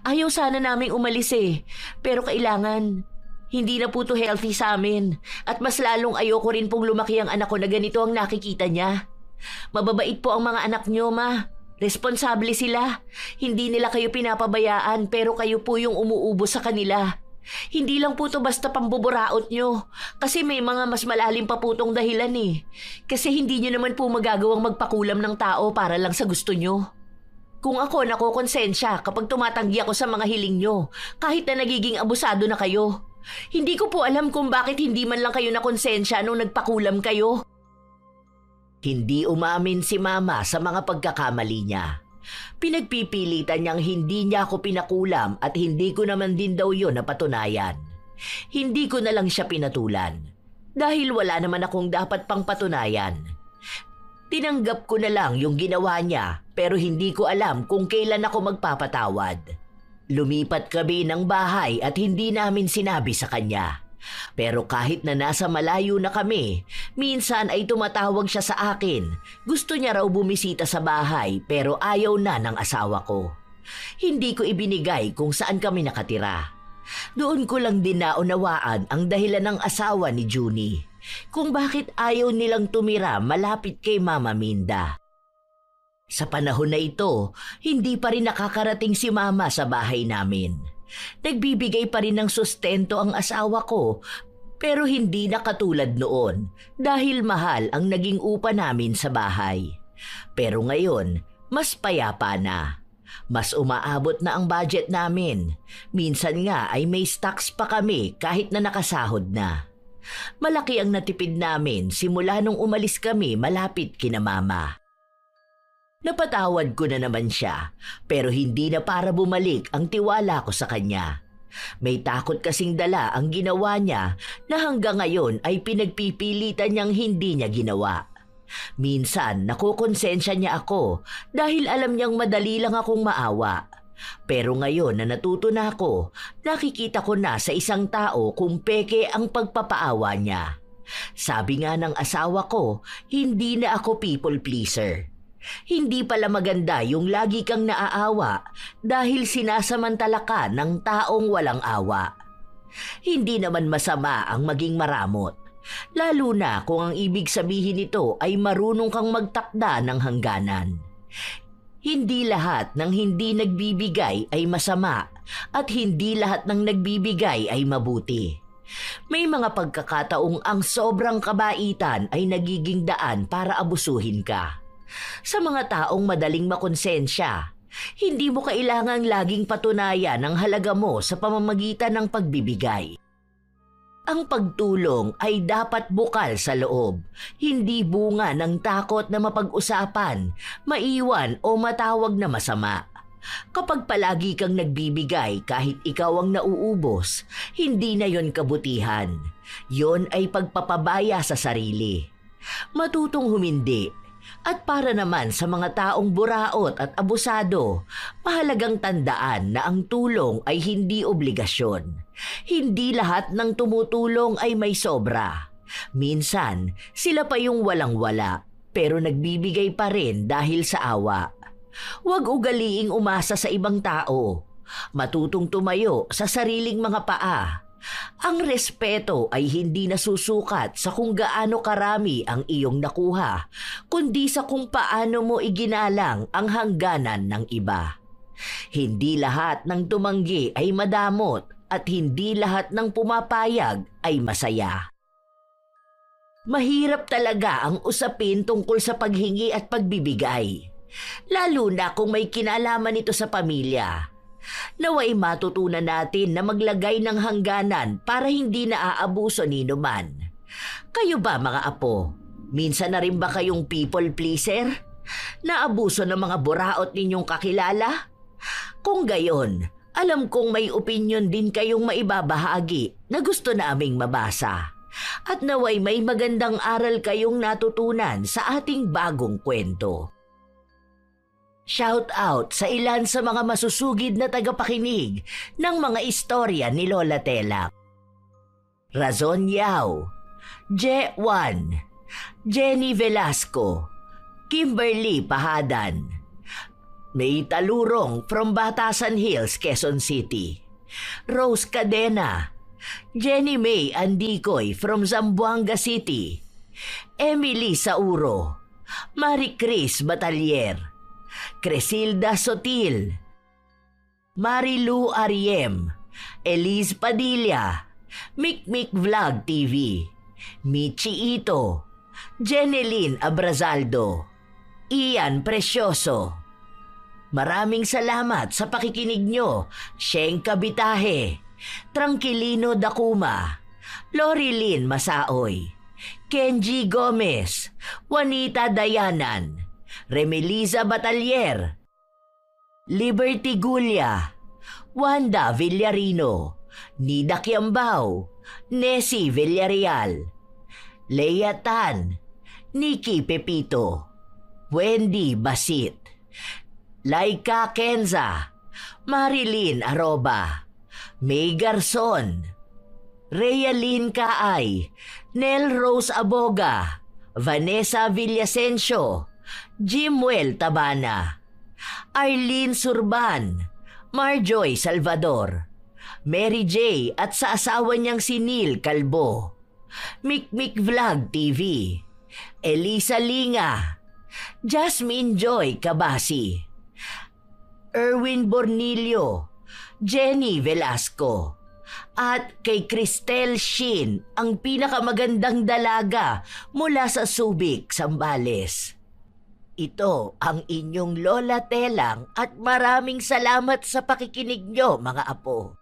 Ayaw sana naming umalis eh, pero kailangan. Hindi na po to healthy sa amin. At mas lalong ayoko rin pong lumaki ang anak ko na ganito ang nakikita niya. Mababait po ang mga anak nyo, Ma. Responsable sila. Hindi nila kayo pinapabayaan pero kayo po yung umuubo sa kanila. Hindi lang po to basta pambuburaot nyo. Kasi may mga mas malalim pa po tong dahilan eh. Kasi hindi nyo naman po magagawang magpakulam ng tao para lang sa gusto nyo. Kung ako nakokonsensya kapag tumatanggi ako sa mga hiling nyo, kahit na nagiging abusado na kayo. Hindi ko po alam kung bakit hindi man lang kayo nakonsensya nung nagpakulam kayo. Hindi umamin si Mama sa mga pagkakamali niya. Pinagpipilitan niyang hindi niya ako pinakulam at hindi ko naman din daw yun napatunayan. Hindi ko na lang siya pinatulan dahil wala naman akong dapat pang patunayan. Tinanggap ko na lang yung ginawa niya pero hindi ko alam kung kailan ako magpapatawad. Lumipat kami ng bahay at hindi namin sinabi sa kanya. Pero kahit na nasa malayo na kami, minsan ay tumatawag siya sa akin. Gusto niya raw bumisita sa bahay pero ayaw na ng asawa ko. Hindi ko ibinigay kung saan kami nakatira. Doon ko lang din naunawaan ang dahilan ng asawa ni Junie kung bakit ayaw nilang tumira malapit kay Mama Minda. Sa panahon na ito, hindi pa rin nakakarating si Mama sa bahay namin. Nagbibigay pa rin ng sustento ang asawa ko, pero hindi na katulad noon dahil mahal ang naging upa namin sa bahay. Pero ngayon, mas payapa na. Mas umaabot na ang budget namin. Minsan nga ay may stocks pa kami kahit na nakasahod na. Malaki ang natipid namin simula nung umalis kami malapit kina mama. Napatawad ko na naman siya, pero hindi na para bumalik ang tiwala ko sa kanya. May takot kasing dala ang ginawa niya na hanggang ngayon ay pinagpipilitan niyang hindi niya ginawa. Minsan nakukonsensya niya ako dahil alam niyang madali lang akong maawa. Pero ngayon na natuto na ako, nakikita ko na sa isang tao kung peke ang pagpapaawa niya. Sabi nga ng asawa ko, hindi na ako people pleaser. Hindi pala maganda yung lagi kang naaawa dahil sinasamantala ka ng taong walang awa. Hindi naman masama ang maging maramot, lalo na kung ang ibig sabihin nito ay marunong kang magtakda ng hangganan. Hindi lahat ng hindi nagbibigay ay masama at hindi lahat ng nagbibigay ay mabuti. May mga pagkakataong ang sobrang kabaitan ay nagiging daan para abusuhin ka. Sa mga taong madaling makonsensya, hindi mo kailangang laging patunayan ang halaga mo sa pamamagitan ng pagbibigay. Ang pagtulong ay dapat bukal sa loob, hindi bunga ng takot na mapag-usapan, maiwan o matawag na masama. Kapag palagi kang nagbibigay kahit ikaw ang nauubos, hindi na yon kabutihan. Yon ay pagpapabaya sa sarili. Matutong humindi. At para naman sa mga taong buraot at abusado, mahalagang tandaan na ang tulong ay hindi obligasyon. Hindi lahat ng tumutulong ay may sobra. Minsan, sila pa yung walang-wala, pero nagbibigay pa rin dahil sa awa. Huwag ugaliing umasa sa ibang tao. Matutong tumayo sa sariling mga paa. Ang respeto ay hindi nasusukat sa kung gaano karami ang iyong nakuha, kundi sa kung paano mo iginalang ang hangganan ng iba. Hindi lahat ng tumanggi ay madamot at hindi lahat ng pumapayag ay masaya. Mahirap talaga ang usapin tungkol sa paghingi at pagbibigay, lalo na kung may kinalaman ito sa pamilya. Naway matutunan natin na maglagay ng hangganan para hindi naaabuso ni numan. Kayo ba mga apo, minsan na rin ba kayong people pleaser? Naabuso ng mga buraot ninyong kakilala? Kung gayon, alam kong may opinyon din kayong maibabahagi na gusto naming mabasa. At naway may magandang aral kayong natutunan sa ating bagong kwento. Shout out sa ilan sa mga masusugid na tagapakinig ng mga istorya ni Lola Tela. Razon Yao, Je1, Jenny Velasco, Kimberly Pahadan, May Talurong from Batasan Hills, Quezon City, Rose Cadena, Jenny May Andicoy from Zamboanga City, Emily Sauro, Marie Chris Batalier, Cresilda Sotil, Marilu Ariem, Elise Padilla, Mikmik Vlog TV, Michi Ito, Jeneline Abrazaldo, Ian Precioso. Maraming salamat sa pakikinig nyo, Sheng Kabitahe, Tranquilino Dakuma, Lorilyn Masaoy, Kenji Gomez, Juanita Dayanan, Remeliza Batalier, Liberty Gulia, Wanda Villarino, Nida Kiambao, Nessie Villarreal, Leia Tan, Nikki Pepito, Wendy Basit, Laika Kenza, Marilyn Aroba, May Garzon, Realin Kaay, Nel Rose Aboga, Vanessa Villasencio, Jimwell Tabana, Arlene Surban, Marjoy Salvador, Mary J. at sa asawa niyang si Neil Calbo, Mikmik Vlog TV, Elisa Linga, Jasmine Joy Kabasi, Erwin Bornilio, Jenny Velasco. At kay Cristel Shin, ang pinakamagandang dalaga mula sa Subic, Zambales. Ito ang inyong Lola Telang at maraming salamat sa pakikinig nyo, mga apo.